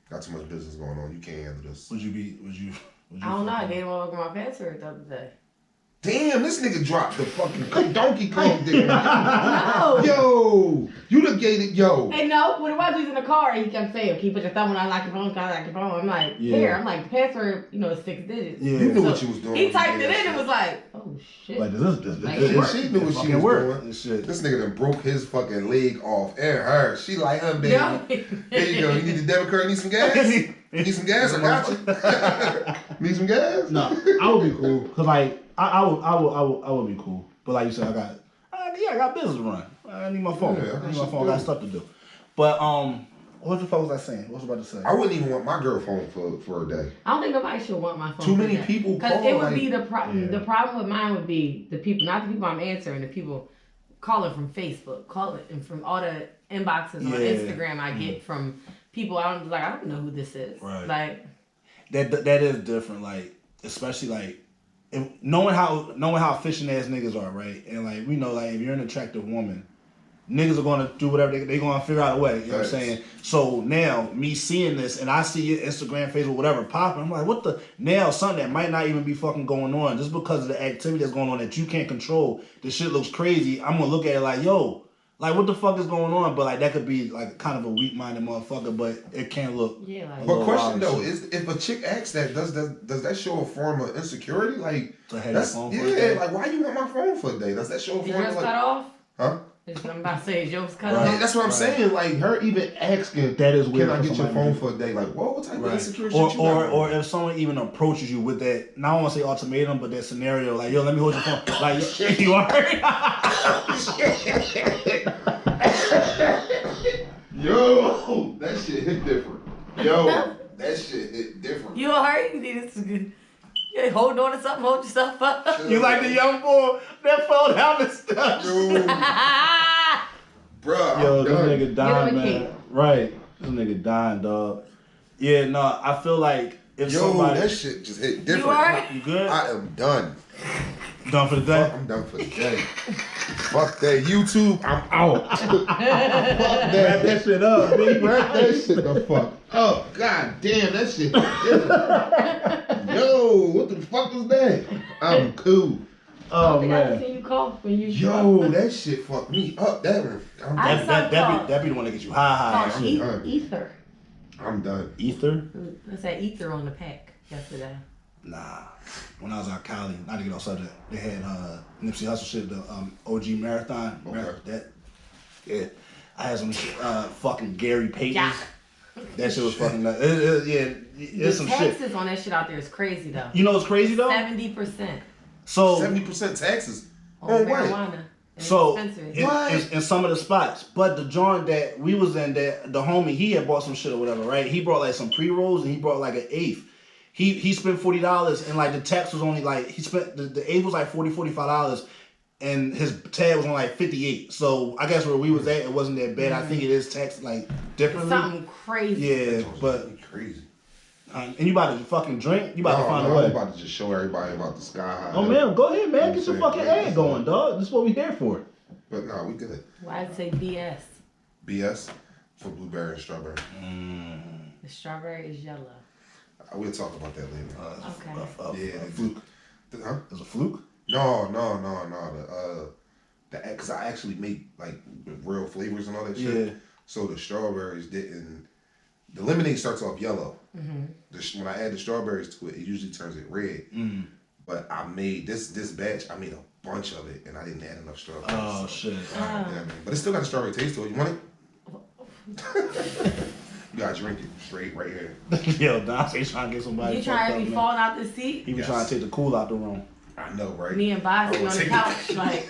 [SPEAKER 1] Got too much business going on. You can't handle this.
[SPEAKER 2] Would you
[SPEAKER 3] I don't know. I gave all my password the other day.
[SPEAKER 1] Damn, this nigga dropped the fucking Donkey Kong dick.
[SPEAKER 3] No.
[SPEAKER 1] Yo, you done gave it, yo.
[SPEAKER 3] Hey, no, when it was in the car, he kept saying, keep put your thumb on unlock your phone, unlock your phone. I'm like, here. I'm like, the password, is 6 digits.
[SPEAKER 1] Yeah. You knew what you was doing.
[SPEAKER 3] He typed it in and was like, oh shit.
[SPEAKER 2] Like,
[SPEAKER 1] She knew what she was doing.
[SPEAKER 2] Shit.
[SPEAKER 1] This nigga done broke his fucking leg off and her. She like, baby.
[SPEAKER 3] Yeah.
[SPEAKER 1] Here you go. You need the debit card? Need some gas? Need some gas? I got you. Need some gas?
[SPEAKER 2] No, I would be cool. Cause like, I would be cool. But like you said, I got business to run. I need my phone.
[SPEAKER 1] Yeah,
[SPEAKER 2] I need my phone. I got stuff to do. But what the fuck was I saying? What was I about to say?
[SPEAKER 1] I wouldn't even want my girl phone for a day.
[SPEAKER 3] I don't think nobody should want my phone.
[SPEAKER 1] Too many people call.
[SPEAKER 3] Because it would be the problem.
[SPEAKER 2] Yeah.
[SPEAKER 3] The problem with mine would be the people, not the people I'm answering, the people calling from Facebook, calling and from all the inboxes on Instagram I get from people. I don't know who this is.
[SPEAKER 2] Right.
[SPEAKER 3] Like
[SPEAKER 2] that is different. Like, especially like knowing how efficient ass niggas are, right? And like we know, like if you're an attractive woman, niggas are gonna do whatever they're gonna figure out a way. You know what I'm saying? So now me seeing this and I see your Instagram, Facebook, whatever popping, I'm like, what the? Now something that might not even be fucking going on just because of the activity that's going on that you can't control. This shit looks crazy. I'm gonna look at it like, yo, like what the fuck is going on? But like that could be like kind of a weak-minded motherfucker, but it can't look.
[SPEAKER 3] yeah. Like,
[SPEAKER 1] But question though is, if a chick asks that, does that show a form of insecurity? Like that's like why you want my phone for a day? Does that show a
[SPEAKER 3] is
[SPEAKER 1] form
[SPEAKER 3] yours
[SPEAKER 1] of
[SPEAKER 3] cut off?
[SPEAKER 1] Huh?
[SPEAKER 3] I'm about to say, is yours cut
[SPEAKER 2] Right.
[SPEAKER 3] off?
[SPEAKER 1] That's what I'm saying. Like her even asking,
[SPEAKER 2] That is weird.
[SPEAKER 1] can I
[SPEAKER 2] for
[SPEAKER 1] get your
[SPEAKER 2] somebody
[SPEAKER 1] phone
[SPEAKER 2] to
[SPEAKER 1] for a day? Like, whoa, what type of insecure shit
[SPEAKER 2] or
[SPEAKER 1] you got?
[SPEAKER 2] or if someone even approaches you with that, now I don't want to say ultimatum, but that scenario, like, yo, let me hold your phone. Like, you alright?
[SPEAKER 1] Yo, that shit hit different. Yo, that shit hit different.
[SPEAKER 3] You alright? You need this good. Yeah, hold on to something, hold yourself up.
[SPEAKER 2] You like the young boy that fell down the steps.
[SPEAKER 1] Yo, bruh,
[SPEAKER 2] Yo,
[SPEAKER 1] I'm
[SPEAKER 2] this
[SPEAKER 1] done.
[SPEAKER 2] nigga dying,
[SPEAKER 3] Give him a
[SPEAKER 2] man. Right. This nigga dying, dog. Yeah, no, I feel like if
[SPEAKER 1] Yo,
[SPEAKER 2] somebody...
[SPEAKER 1] that shit just hit different.
[SPEAKER 3] You alright?
[SPEAKER 2] You good?
[SPEAKER 1] I am done.
[SPEAKER 2] Done for the day?
[SPEAKER 1] I'm done for the day. Fuck that YouTube. I'm out. Fuck
[SPEAKER 2] Wrap
[SPEAKER 1] that.
[SPEAKER 2] that shit up, big.
[SPEAKER 1] Wrap that shit the fuck up. God damn, that shit different. Yo, what the fuck was that? I'm cool.
[SPEAKER 2] Oh,
[SPEAKER 3] I think
[SPEAKER 2] man.
[SPEAKER 3] I seen you cough when you.
[SPEAKER 1] Yo, that shit fucked me up. That one.
[SPEAKER 2] That be the one that gets you high.
[SPEAKER 3] Called Ether.
[SPEAKER 1] I'm done.
[SPEAKER 2] Ether?
[SPEAKER 3] What's that Ether on the pack yesterday?
[SPEAKER 2] Nah. When I was out Cali, not to get off subject, they had Nipsey Hussle shit, the OG Marathon.
[SPEAKER 1] Okay.
[SPEAKER 2] Yeah. I had some fucking Gary Payton.
[SPEAKER 3] Yeah.
[SPEAKER 2] That shit was fucking nuts. It's some shit.
[SPEAKER 3] taxes on that shit out there is crazy though.
[SPEAKER 2] You know what's crazy though?
[SPEAKER 3] 70%.
[SPEAKER 2] So
[SPEAKER 1] 70% taxes.
[SPEAKER 3] On
[SPEAKER 1] Oh, wait.
[SPEAKER 3] marijuana.
[SPEAKER 2] So
[SPEAKER 3] dispensaries.
[SPEAKER 2] in some of the spots, but the joint that we was in, that the homie, he had bought some shit or whatever, right? He brought like some pre-rolls and he brought like an eighth. He spent $40 and like the tax was only like, he spent the eighth was like $45 and his tab was on like 58. So I guess where we was at, it wasn't that bad. I think it is taxed like differently.
[SPEAKER 3] Something crazy.
[SPEAKER 2] Yeah, but
[SPEAKER 1] crazy.
[SPEAKER 2] and you about to fucking drink? You about to find a
[SPEAKER 1] I'm
[SPEAKER 2] way?
[SPEAKER 1] about to just show everybody about the sky high.
[SPEAKER 2] Oh man, go ahead, man. Get your
[SPEAKER 1] I'm
[SPEAKER 2] fucking
[SPEAKER 1] saying,
[SPEAKER 2] ad going, dog. This is what we here for.
[SPEAKER 1] But no, we good.
[SPEAKER 3] Why I'd say BS.
[SPEAKER 1] BS for blueberry and strawberry.
[SPEAKER 3] The strawberry is yellow.
[SPEAKER 1] We'll talk about that later.
[SPEAKER 3] Okay.
[SPEAKER 1] Yeah,
[SPEAKER 2] a fluke.
[SPEAKER 1] Huh?
[SPEAKER 2] There's a fluke.
[SPEAKER 1] No. Because I actually make like real flavors and all that shit.
[SPEAKER 2] Yeah.
[SPEAKER 1] So the strawberries didn't. The lemonade starts off yellow. Mm-hmm. When I add the strawberries to it, it usually turns it red. Mm-hmm. But I made this batch. I made a bunch of it, and I didn't add enough strawberries.
[SPEAKER 2] Oh shit!
[SPEAKER 1] But it still got a strawberry taste to it. You want it? You gotta drink it straight right here.
[SPEAKER 2] Yo, Dante trying to get somebody.
[SPEAKER 3] You trying to be falling out the seat?
[SPEAKER 2] He was trying to take the cool out the room.
[SPEAKER 1] I know, right?
[SPEAKER 3] Me and Bossy on the
[SPEAKER 1] take
[SPEAKER 3] couch, like.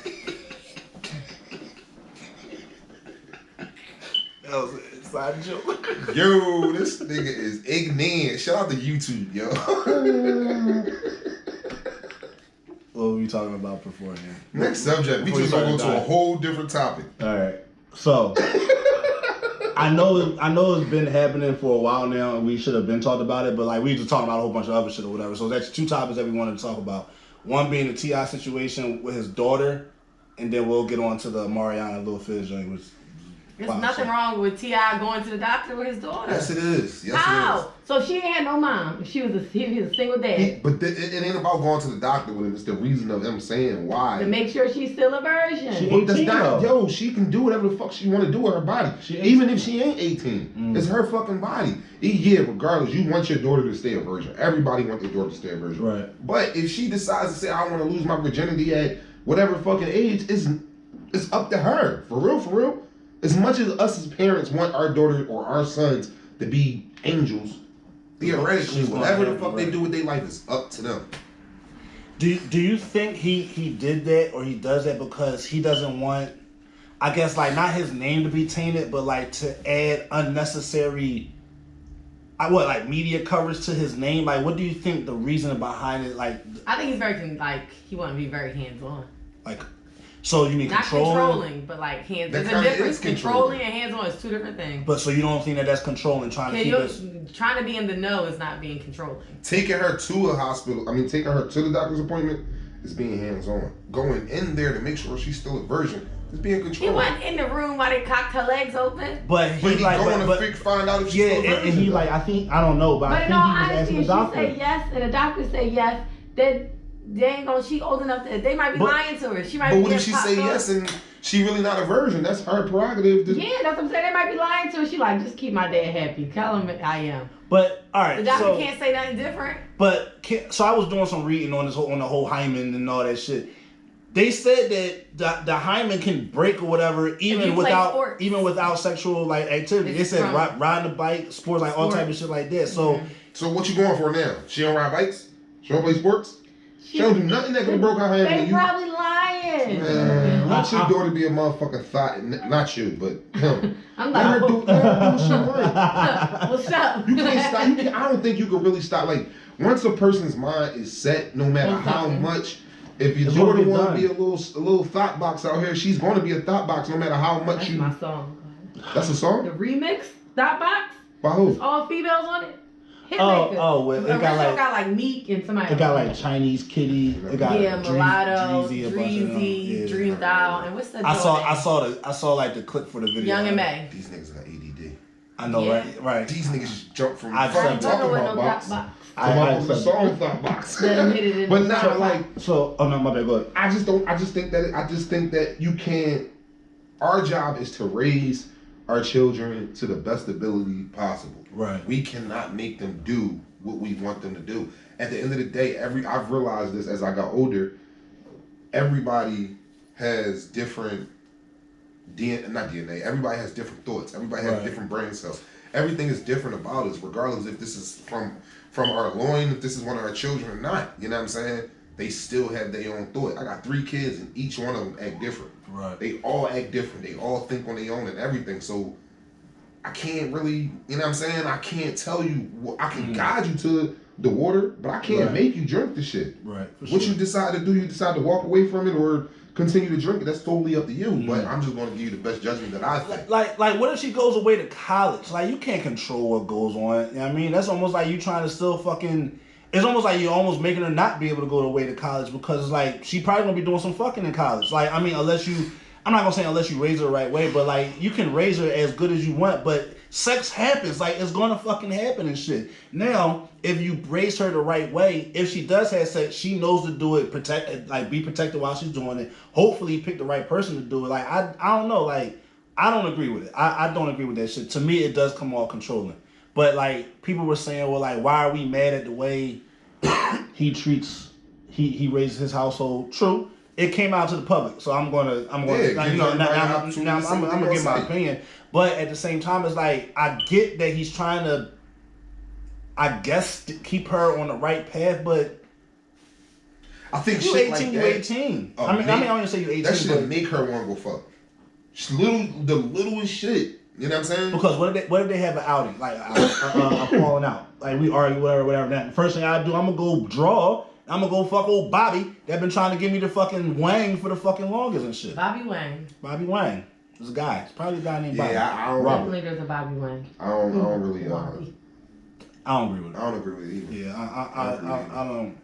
[SPEAKER 2] That was an inside joke.
[SPEAKER 1] Yo, this nigga is ignorant. Shout out to YouTube, yo.
[SPEAKER 2] What were we talking about beforehand?
[SPEAKER 1] Next subject. We
[SPEAKER 2] Before
[SPEAKER 1] just
[SPEAKER 2] you
[SPEAKER 1] gonna go
[SPEAKER 2] started
[SPEAKER 1] to a
[SPEAKER 2] dying.
[SPEAKER 1] whole different topic.
[SPEAKER 2] All right. So I know it's been happening for a while now, and we should have been talked about it. But like we just talking about a whole bunch of other shit or whatever. So that's two topics that we wanted to talk about. One being the T.I. situation with his daughter, and then we'll get on to the Mariana Lil Fizz joint, which.
[SPEAKER 3] There's nothing wrong with T.I. going to the doctor with his daughter.
[SPEAKER 1] Yes, it is. Yes,
[SPEAKER 3] How?
[SPEAKER 1] it is.
[SPEAKER 3] So she ain't had no mom. He was a single dad.
[SPEAKER 1] But it ain't about going to the doctor with him. It's the reason of him saying why.
[SPEAKER 3] To make sure she's still a virgin.
[SPEAKER 2] She-
[SPEAKER 1] Well, that's
[SPEAKER 2] 18
[SPEAKER 1] not,
[SPEAKER 2] though.
[SPEAKER 1] yo, she can do whatever the fuck she want to do with her body.
[SPEAKER 2] She
[SPEAKER 1] Even if she ain't 18. It's her fucking body. Yeah, regardless, you want your daughter to stay a virgin. Everybody wants their daughter to stay a virgin.
[SPEAKER 2] Right.
[SPEAKER 1] But if she decides to say, I want to lose my virginity at whatever fucking age, it's up to her. For real, for real. As much as us as parents want our daughter or our sons to be angels, theoretically, whatever the fuck they do with their life is up to them.
[SPEAKER 2] Do you think he did that or he does that because he doesn't want, I guess, like, not his name to be tainted, but like to add unnecessary, like media coverage to his name? Like, what do you think the reason behind it? Like,
[SPEAKER 3] I think he's very he want to be very hands on.
[SPEAKER 2] Like, so you mean
[SPEAKER 3] not controlling, but like hands. There's a difference. Controlling and hands on is two different things.
[SPEAKER 2] But so you don't think that that's controlling, trying to keep us.
[SPEAKER 3] Trying to be in the know is not being controlling.
[SPEAKER 1] Taking her to a hospital, taking her to the doctor's appointment is being hands on. Going in there to make sure she's still a virgin is being controlling.
[SPEAKER 3] He wasn't in the room while they cocked her legs open.
[SPEAKER 2] But he like,
[SPEAKER 1] going to find out if she's still a virgin.
[SPEAKER 2] And he like, I don't know, but I think he was asking the doctor.
[SPEAKER 3] She said yes, and the doctor said yes. Then they ain't gonna. She old enough that they might be lying to her. She might. But
[SPEAKER 1] what if she say yes and she really not a virgin? That's her prerogative.
[SPEAKER 3] Yeah, that's what I'm saying. They might be lying to her. She like, just keep my dad happy. Tell him I am.
[SPEAKER 2] But all right,
[SPEAKER 3] the doctor can't say nothing different.
[SPEAKER 2] But so I was doing some reading on the whole hymen and all that shit. They said that the hymen can break or whatever even without sexual like activity. They said riding a bike, sports, like all type of shit like that. So
[SPEAKER 1] so what you going for now? She don't ride bikes? She don't play sports? She don't do nothing that can broke her hand.
[SPEAKER 3] They probably lying.
[SPEAKER 1] Man, let your daughter be a motherfucking thought. Not you, but him.
[SPEAKER 3] I'm like,
[SPEAKER 1] do shit right.
[SPEAKER 3] What's up?
[SPEAKER 1] You can't stop. I don't think you can really stop. Like, once a person's mind is set, no matter how much, if your daughter want to be a little thought box out here, she's going to be a thought box no matter how much
[SPEAKER 3] That's
[SPEAKER 1] you.
[SPEAKER 3] That's my song.
[SPEAKER 1] That's a song?
[SPEAKER 3] The remix, Thought Box?
[SPEAKER 1] By who?
[SPEAKER 3] It's all females on it.
[SPEAKER 2] Well, it
[SPEAKER 3] got like Meek and somebody.
[SPEAKER 2] It got like Chinese Kitty. It got
[SPEAKER 3] Mulatto, Dreezy, Dream Doll, and what's the?
[SPEAKER 2] I saw like the clip for the video.
[SPEAKER 3] Young and May.
[SPEAKER 1] These niggas got ADD.
[SPEAKER 2] I know, right?
[SPEAKER 1] These niggas just jump from
[SPEAKER 2] talking
[SPEAKER 1] about box. I the song Thought Box. But not like
[SPEAKER 2] so. Oh no, my bad. Go ahead.
[SPEAKER 1] I just think that you can't. Our job is to raise our children to the best ability possible.
[SPEAKER 2] Right.
[SPEAKER 1] We cannot make them do what we want them to do. At the end of the day, I've realized this as I got older. Everybody has different not DNA. Everybody has different thoughts. Everybody has different brain cells. Everything is different about us, regardless if this is from our loin, if this is one of our children or not. You know what I'm saying? They still have their own thought. I got 3 kids and each one of them act different.
[SPEAKER 2] Right.
[SPEAKER 1] They all act different. They all think on their own and everything. So I can't really, you know what I'm saying? I can't tell you, I can guide you to the water, but I can't make you drink the shit.
[SPEAKER 2] Right.
[SPEAKER 1] What you decide to do, you decide to walk away from it or continue to drink it. That's totally up to you. But I'm just going to give you the best judgment that I think.
[SPEAKER 2] Like what if she goes away to college? Like, you can't control what goes on. You know what I mean? That's almost like you trying to still fucking... It's almost like you're almost making her not be able to go away to college because it's like she probably going to be doing some fucking in college. Like, I mean, unless you... I'm not going to say unless you raise her the right way, but like, you can raise her as good as you want, but sex happens. Like, it's going to fucking happen and shit. Now, if you raise her the right way, if she does have sex, she knows to do it, be protected while she's doing it. Hopefully, pick the right person to do it. Like, I don't know. Like, I don't agree with it. I don't agree with that shit. To me, it does come off controlling. But, like, people were saying, well, like, why are we mad at the way he raises his household? True. It came out to the public, so I'm gonna give my opinion. But at the same time, it's like, I get that he's trying to, I guess, keep her on the right path, but
[SPEAKER 1] I think
[SPEAKER 2] you
[SPEAKER 1] shit
[SPEAKER 2] 18,
[SPEAKER 1] like
[SPEAKER 2] you
[SPEAKER 1] that,
[SPEAKER 2] 18. I mean, I don't even say you 18.
[SPEAKER 1] That should make her want to go fuck. The littlest shit. You know what I'm saying?
[SPEAKER 2] Because what if they have an outing, like a falling out, like we argue, whatever. That first thing I do, I'm gonna go draw. I'm gonna go fuck old Bobby that been trying to give me the fucking Wang for the fucking longest and shit.
[SPEAKER 3] Bobby Wang.
[SPEAKER 2] There's a guy. It's probably a guy named Bobby.
[SPEAKER 1] Yeah, I don't
[SPEAKER 3] definitely there's a Bobby Wang.
[SPEAKER 1] I don't really.
[SPEAKER 2] I don't agree with it.
[SPEAKER 1] I don't agree with it either.
[SPEAKER 2] Yeah, I don't.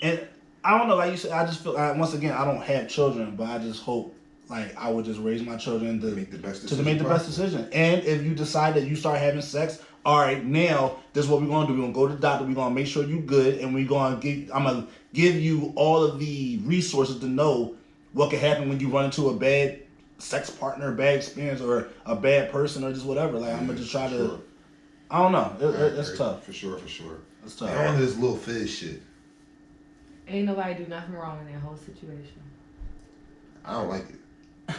[SPEAKER 2] And I don't know. Like you said, I just feel once again I don't have children, but I just hope like I would just raise my children to make the best decision. And if you decide that you start having sex, all right, now this is what we're gonna do. We're gonna go to the doctor. We're gonna make sure you're good, and I'm gonna give you all of the resources to know what can happen when you run into a bad sex partner, bad experience, or a bad person, or just whatever. Like I'm gonna just try to I don't know. It's tough.
[SPEAKER 1] For sure.
[SPEAKER 2] It's tough.
[SPEAKER 1] And on this little Fizz shit.
[SPEAKER 3] Ain't nobody do nothing wrong in that whole situation.
[SPEAKER 1] I don't like it.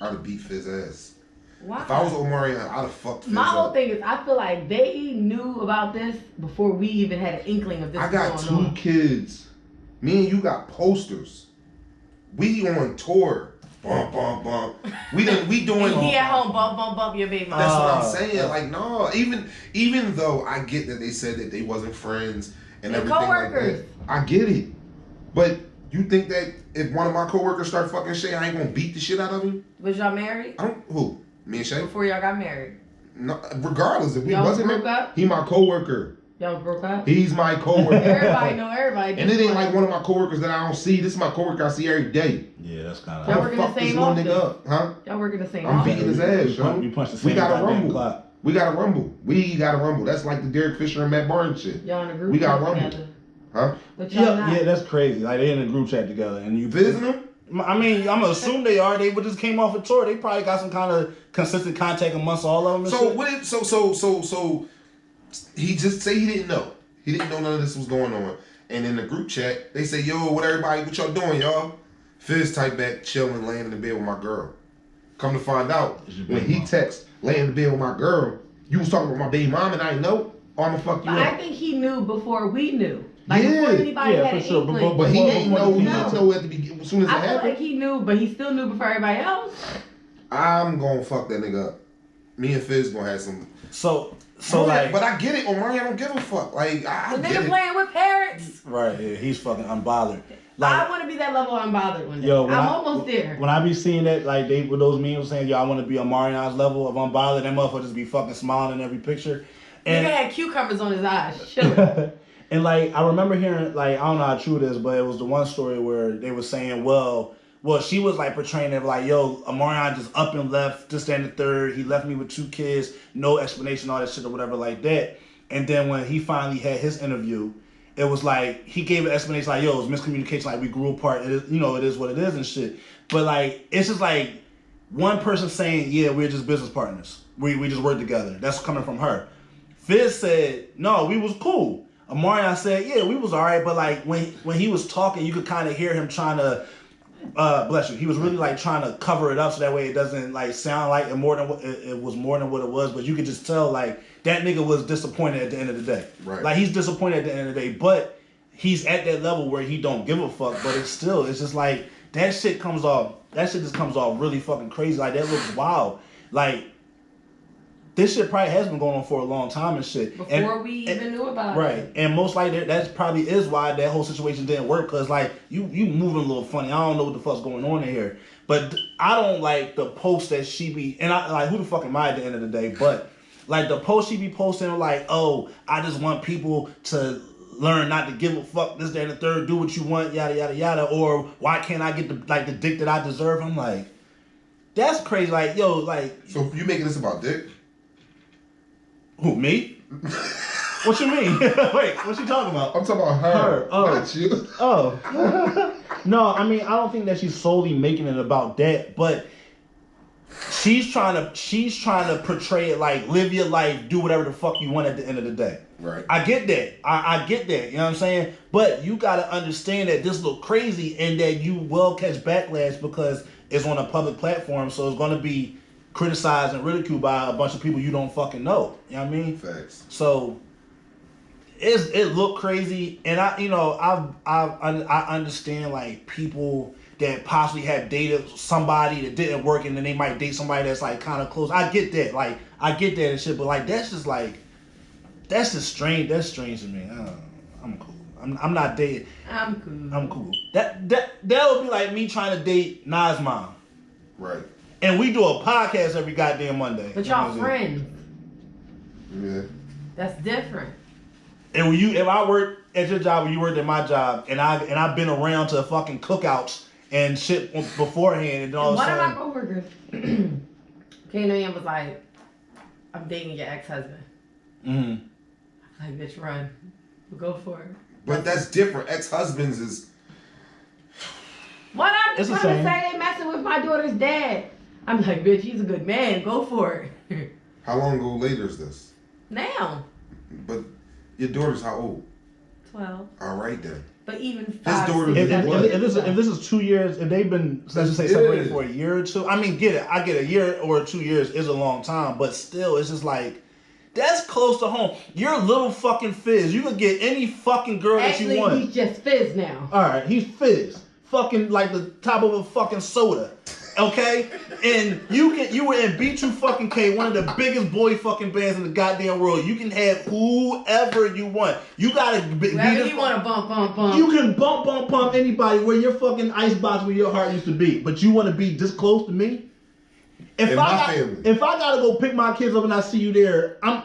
[SPEAKER 1] I'd have beat Fizz ass.
[SPEAKER 3] Why?
[SPEAKER 1] If I was Omarion, I'd have fucked Fizz
[SPEAKER 3] My whole
[SPEAKER 1] up.
[SPEAKER 3] thing is, I feel like they knew about this before we even had an inkling of this.
[SPEAKER 1] I got
[SPEAKER 3] going
[SPEAKER 1] 2
[SPEAKER 3] on.
[SPEAKER 1] kids. Me and you got posters. We on tour. Bump, bump, bump. We doing.
[SPEAKER 3] And he at home, bump your baby.
[SPEAKER 1] That's what I'm saying. Like, no, even though I get that they said that they wasn't friends and
[SPEAKER 3] They're
[SPEAKER 1] everything
[SPEAKER 3] coworkers.
[SPEAKER 1] like that. I get it. But you think that if one of my coworkers start fucking Shay, I ain't gonna beat the shit out of him?
[SPEAKER 3] Was y'all married?
[SPEAKER 1] Who? Me and Shay?
[SPEAKER 3] Before y'all got married.
[SPEAKER 1] No, regardless, if we
[SPEAKER 3] Y'all
[SPEAKER 1] wasn't
[SPEAKER 3] broke
[SPEAKER 1] married,
[SPEAKER 3] up?
[SPEAKER 1] he my coworker.
[SPEAKER 3] Y'all broke up?
[SPEAKER 1] He's my coworker.
[SPEAKER 3] Everybody know everybody.
[SPEAKER 1] And it ain't like one of my coworkers that I don't see. This is my coworker I see every day.
[SPEAKER 2] Yeah, that's kind
[SPEAKER 3] Y'all
[SPEAKER 2] of.
[SPEAKER 3] work in the
[SPEAKER 1] Fuck this
[SPEAKER 3] same
[SPEAKER 1] little
[SPEAKER 3] office?
[SPEAKER 1] nigga up, huh?
[SPEAKER 3] Y'all work in the same
[SPEAKER 1] I'm
[SPEAKER 3] office?
[SPEAKER 1] beating his ass, yo.
[SPEAKER 2] We punched the
[SPEAKER 1] We
[SPEAKER 2] same
[SPEAKER 1] got a
[SPEAKER 2] goddamn
[SPEAKER 1] rumble.
[SPEAKER 2] clock.
[SPEAKER 1] We got a rumble. We got a rumble. That's like the Derek Fisher and Matt Barnes shit.
[SPEAKER 3] Y'all in a group
[SPEAKER 1] We got
[SPEAKER 3] chat
[SPEAKER 1] rumble.
[SPEAKER 3] together.
[SPEAKER 1] Huh?
[SPEAKER 3] But y'all not.
[SPEAKER 2] Yeah, that's crazy. Like they in a group chat together, and you
[SPEAKER 1] Visiting them?
[SPEAKER 2] I mean, I'm gonna assume they are. They would just came off a tour. They probably got some kind of consistent contact amongst all of them. And
[SPEAKER 1] So
[SPEAKER 2] shit.
[SPEAKER 1] what? So he just say he didn't know. He didn't know none of this was going on. And in the group chat, they say, "Yo, what y'all doing, y'all?" Fizz type back, chilling, laying in the bed with my girl. Come to find out,
[SPEAKER 2] It's your
[SPEAKER 1] when
[SPEAKER 2] baby
[SPEAKER 1] he
[SPEAKER 2] mom.
[SPEAKER 1] text, laying in the bed with my girl, you was talking about my baby mom and I didn't know. Oh, I'ma fuck you
[SPEAKER 3] But I
[SPEAKER 1] up.
[SPEAKER 3] think he knew before we knew. Like
[SPEAKER 1] Yeah.
[SPEAKER 3] before anybody
[SPEAKER 2] Yeah,
[SPEAKER 3] had
[SPEAKER 2] for
[SPEAKER 3] an
[SPEAKER 2] sure.
[SPEAKER 3] inkling.
[SPEAKER 1] But he
[SPEAKER 2] Before-
[SPEAKER 1] ain't
[SPEAKER 2] before
[SPEAKER 1] know.
[SPEAKER 2] the
[SPEAKER 1] He
[SPEAKER 2] female.
[SPEAKER 1] didn't know at the beginning. As soon as it
[SPEAKER 3] I feel
[SPEAKER 1] happened,
[SPEAKER 3] like he knew, but he still knew before everybody else.
[SPEAKER 1] I'm gonna fuck that nigga up. Me and Fizz gonna have some.
[SPEAKER 2] So
[SPEAKER 1] But
[SPEAKER 2] like,
[SPEAKER 1] I get it. Omari, I don't give a fuck. Like I
[SPEAKER 3] The
[SPEAKER 1] get
[SPEAKER 3] nigga
[SPEAKER 1] it.
[SPEAKER 3] playing with parents.
[SPEAKER 2] right? Yeah, he's fucking unbothered.
[SPEAKER 3] I
[SPEAKER 2] Like,
[SPEAKER 3] want to be that level unbothered one day.
[SPEAKER 2] yo, when
[SPEAKER 3] I'm
[SPEAKER 2] I-
[SPEAKER 3] almost there.
[SPEAKER 2] when I be seeing that, like they with those memes saying, "Yo, I want to be on Marion's level of unbothered," that motherfucker just be fucking smiling in every picture.
[SPEAKER 3] Nigga had cucumbers on his eyes. Chilling.
[SPEAKER 2] And like I remember hearing, like I don't know how true it is, but it was the one story where they were saying, well, she was like portraying it like, yo, Amarion just up and left, this, that, and the third. He left me with 2 kids, no explanation, all that shit or whatever like that. And then when he finally had his interview, it was like he gave an explanation like, yo, it was miscommunication, like we grew apart. It is, it is what it is and shit. But like it's just like one person saying, yeah, we're just business partners. We just work together. That's coming from her. Fizz said, no, we was cool. Amarion said, yeah, we was all right, but like when he was talking, you could kind of hear him trying to, bless you. He was really like trying to cover it up so that way it doesn't like sound like it more than what it was more than what it was. But you could just tell like that nigga was disappointed at the end of the day.
[SPEAKER 1] Right.
[SPEAKER 2] Like he's disappointed at the end of the day, but he's at that level where he don't give a fuck. But it's just like that shit comes off. That shit just comes off really fucking crazy. Like that looks wild. Like. This shit probably has been going on for a long time and shit.
[SPEAKER 3] Before we even knew about
[SPEAKER 2] right.
[SPEAKER 3] it.
[SPEAKER 2] And most likely that probably is why that whole situation didn't work. Cause like you moving a little funny. I don't know what the fuck's going on in here. But I don't like the post that she be, and I like who the fuck am I at the end of the day? But like the post she be posting like, oh, I just want people to learn not to give a fuck, this, that, and the third, do what you want, yada yada yada, or why can't I get the dick that I deserve? I'm like, that's crazy. Like, yo, like
[SPEAKER 1] So you making this about dick?
[SPEAKER 2] who, me? What you mean? Wait, what you talking about?
[SPEAKER 1] I'm talking about her.
[SPEAKER 2] Oh.
[SPEAKER 1] Not you.
[SPEAKER 2] Oh. No, I mean, I don't think that she's solely making it about that, but she's trying to portray it like live your life, do whatever the fuck you want at the end of the day.
[SPEAKER 1] Right.
[SPEAKER 2] I get that. I get that. You know what I'm saying? But you gotta understand that this look crazy and that you will catch backlash because it's on a public platform, so it's gonna be criticized and ridiculed by a bunch of people you don't fucking know. You know what I mean?
[SPEAKER 1] Facts.
[SPEAKER 2] So it looked crazy, and I understand like people that possibly have dated somebody that didn't work, and then they might date somebody that's like kind of close. I get that, like I get that and shit, but like that's just strange. That's strange to me. I'm cool. I'm not dating.
[SPEAKER 3] I'm cool.
[SPEAKER 2] I'm cool. That would be like me trying to date Nas' mom,
[SPEAKER 1] Right.
[SPEAKER 2] and we do a podcast every goddamn Monday.
[SPEAKER 3] But y'all friends.
[SPEAKER 1] Yeah.
[SPEAKER 3] That's different.
[SPEAKER 2] And when if I worked at your job or you worked at my job, and I've been around to fucking cookouts and shit beforehand, and all of a
[SPEAKER 3] One of my
[SPEAKER 2] sudden,
[SPEAKER 3] coworkers came to me and was like, "I'm dating your ex-husband."
[SPEAKER 2] mm-hmm.
[SPEAKER 3] I'm like, bitch, run. Go for it.
[SPEAKER 1] But that's different. Ex-husbands is.
[SPEAKER 3] What I'm
[SPEAKER 2] It's the
[SPEAKER 3] trying to
[SPEAKER 2] same.
[SPEAKER 3] say, they messing with my daughter's dad. I'm like, bitch, he's a good man. Go for it.
[SPEAKER 1] How long ago later is this?
[SPEAKER 3] Now.
[SPEAKER 1] But your daughter's how old?
[SPEAKER 3] 12.
[SPEAKER 1] All right then.
[SPEAKER 3] But even
[SPEAKER 1] His
[SPEAKER 3] 5,
[SPEAKER 1] daughter-
[SPEAKER 3] 6,
[SPEAKER 2] If this is 2 years, if they've been, let's just say, separated for a year or two, I mean, I get a year or 2 years is a long time, but still, it's just like, that's close to home. You're a little fucking Fizz. You can get any fucking girl that you want.
[SPEAKER 3] Actually, he's just Fizz now.
[SPEAKER 2] Alright, he's Fizz. Fucking like the top of a fucking soda. Okay? And you were in B2 fucking K, one of the biggest boy fucking bands in the goddamn world. You can have whoever you want. You gotta be
[SPEAKER 3] Wherever you want to bump.
[SPEAKER 2] You can bump anybody where your fucking icebox where your heart used to be. But you want to be this close to me? If I gotta go pick my kids up and I see you there,
[SPEAKER 1] I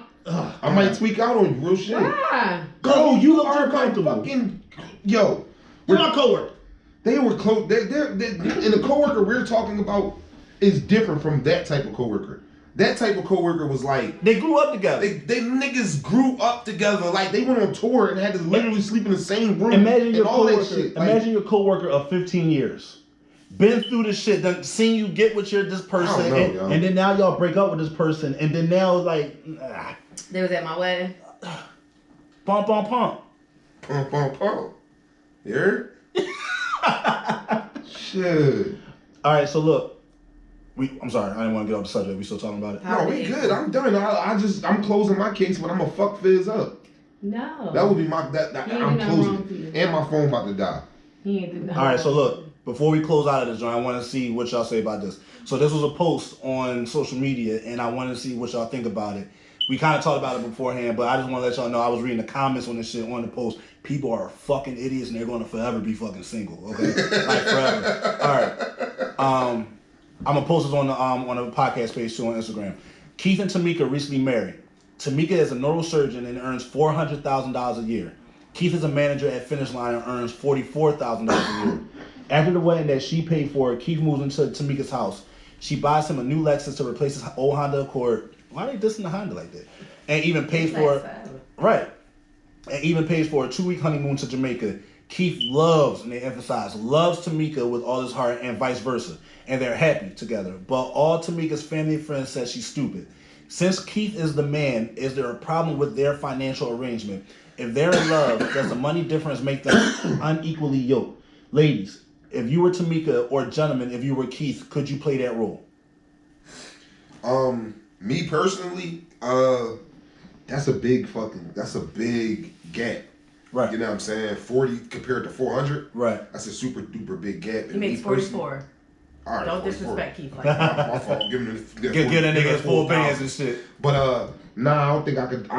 [SPEAKER 1] might tweak out on you, real shit.
[SPEAKER 3] Why?
[SPEAKER 2] Go, you look
[SPEAKER 1] are
[SPEAKER 2] too comfortable.
[SPEAKER 1] fucking, yo.
[SPEAKER 2] You're my coworker.
[SPEAKER 1] They were close. And the coworker we're talking about is different from that type of coworker. That type of coworker was like
[SPEAKER 2] they grew up together.
[SPEAKER 1] They niggas grew up together. Like they went on tour and had to literally sleep in the same room.
[SPEAKER 2] Imagine your
[SPEAKER 1] all that
[SPEAKER 2] coworker.
[SPEAKER 1] shit.
[SPEAKER 2] Imagine your coworker of 15 years, been through this shit, done seen you get with this person,
[SPEAKER 1] I don't know,
[SPEAKER 2] and then now y'all break up with this person, and then now like
[SPEAKER 3] They was at my wedding.
[SPEAKER 2] Pump.
[SPEAKER 1] Pump. You heard? Shit.
[SPEAKER 2] All right, so look, I'm sorry, I didn't want to get off the subject. We still talking about it?
[SPEAKER 1] No, we good. I'm done. I'm closing my case, but I'm gonna fuck Fizz up.
[SPEAKER 3] No.
[SPEAKER 1] That would be my I'm closing it. And my phone about to die.
[SPEAKER 3] He ain't do nothing.
[SPEAKER 2] All right, so look, before we close out of this joint, I want to see what y'all say about this. So this was a post on social media, and I want to see what y'all think about it. We kind of talked about it beforehand, but I just want to let y'all know I was reading the comments on this shit on the post. People are fucking idiots, and they're going to forever be fucking single, okay? Like forever. All right. I'm gonna post this on the podcast page too on Instagram. Keith and Tamika recently married. Tamika is a neurosurgeon and earns $400,000 a year. Keith is a manager at Finish Line and earns $44,000 a year. After the wedding that she paid for, Keith moves into Tamika's house. She buys him a new Lexus to replace his old Honda Accord. Why are they dissing the Honda like that? And even pays for And even pays for a 2-week honeymoon to Jamaica. Keith loves, and they emphasize, loves Tamika with all his heart and vice versa. And they're happy together. But all Tamika's family and friends says she's stupid. Since Keith is the man, is there a problem with their financial arrangement? If they're in love, does the money difference make them unequally yoked? Ladies, if you were Tamika, or gentlemen, if you were Keith, could you play that role?
[SPEAKER 1] Me personally, that's a big gap.
[SPEAKER 2] Right.
[SPEAKER 1] You know what I'm saying? 40 compared to 400.
[SPEAKER 2] Right.
[SPEAKER 1] That's a super duper big gap.
[SPEAKER 3] He makes 44.
[SPEAKER 1] All right,
[SPEAKER 3] Don't
[SPEAKER 1] 44.
[SPEAKER 3] disrespect Keith like that.
[SPEAKER 1] My fault. Give
[SPEAKER 2] that nigga his full bands and shit.
[SPEAKER 1] But nah, I don't think I could.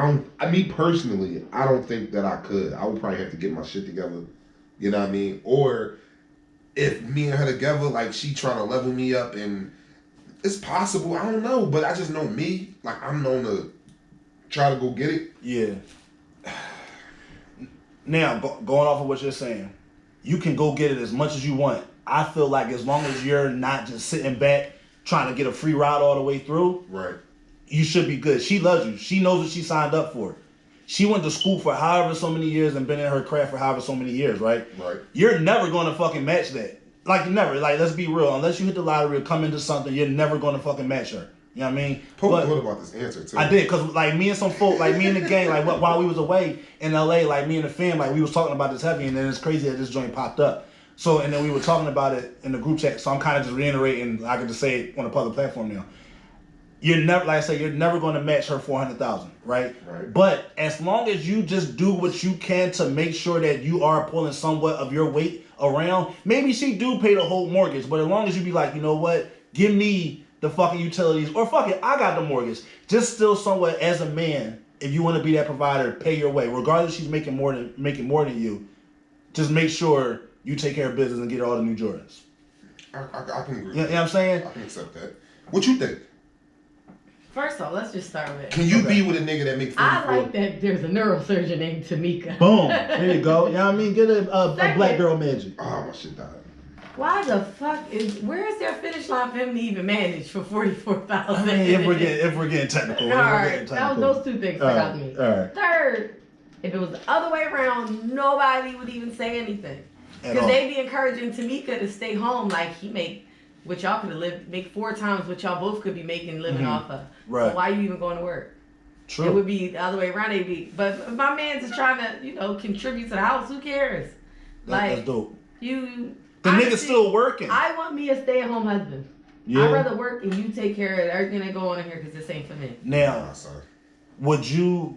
[SPEAKER 1] Me personally, I don't think that I could. I would probably have to get my shit together. You know what I mean? Or if me and her together, like she trying to level me up, and it's possible. I don't know, but I just know me. Like I'm known to try to go get it.
[SPEAKER 2] Yeah. Now, going off of what you're saying, you can go get it as much as you want. I feel like as long as you're not just sitting back trying to get a free ride all the way through,
[SPEAKER 1] right,
[SPEAKER 2] you should be good. She loves you. She knows what she signed up for. She went to school for however so many years and been in her craft for however so many years, right?
[SPEAKER 1] Right.
[SPEAKER 2] You're never going to fucking match that. Like, never. Like, let's be real. Unless you hit the lottery or come into something, you're never going to fucking match her. You know what I mean?
[SPEAKER 1] Pope thought about this answer, too.
[SPEAKER 2] I did, because, like, me and some folk, like, me and the gang, like, while we was away in L.A., like, me and the fam, like, we was talking about this heavy, and then it's crazy that this joint popped up. So, and then we were talking about it in the group chat, so I'm kind of just reiterating, I can just say it on a public platform now. You're never, like I said, you're never going to match her $400,000, right?
[SPEAKER 1] Right.
[SPEAKER 2] But as long as you just do what you can to make sure that you are pulling somewhat of your weight around, maybe she do pay the whole mortgage, but as long as you be like, you know what, give me the fucking utilities, or fuck it, I got the mortgage. Just still somewhat as a man, if you want to be that provider, pay your way. Regardless she's making more than you, just make sure you take care of business and get all the new Jordans.
[SPEAKER 1] I can agree.
[SPEAKER 2] You know what I'm saying?
[SPEAKER 1] I can accept that. What you think?
[SPEAKER 3] First off, let's just start with.
[SPEAKER 1] Can you be with a nigga that makes 44?
[SPEAKER 3] I like that there's a neurosurgeon named Tamika.
[SPEAKER 2] Boom. There you go. You know what I mean? Get a black girl magic.
[SPEAKER 1] Oh, my shit died.
[SPEAKER 3] Why the fuck where is their finish line for him to even manage for 44,000?
[SPEAKER 2] I mean, if we're getting technical.
[SPEAKER 3] All right, that was those two things stuck out to me.
[SPEAKER 2] All right.
[SPEAKER 3] Third, if it was the other way around, nobody would even say anything.
[SPEAKER 2] At
[SPEAKER 3] Because
[SPEAKER 2] all.
[SPEAKER 3] they be encouraging Tamika to stay home like he make what y'all could have make 4 times what y'all both could be making living off of.
[SPEAKER 2] Right.
[SPEAKER 3] So why you even going to work?
[SPEAKER 2] True.
[SPEAKER 3] It would be the other way around. They'd be, but if my man's just trying to, contribute to the house, who cares?
[SPEAKER 2] That's dope.
[SPEAKER 3] The
[SPEAKER 2] nigga's still working.
[SPEAKER 3] I want me a stay-at-home husband.
[SPEAKER 2] Yeah.
[SPEAKER 3] I'd rather work and you take care of everything that go on in here because this ain't for me.
[SPEAKER 2] Now, would you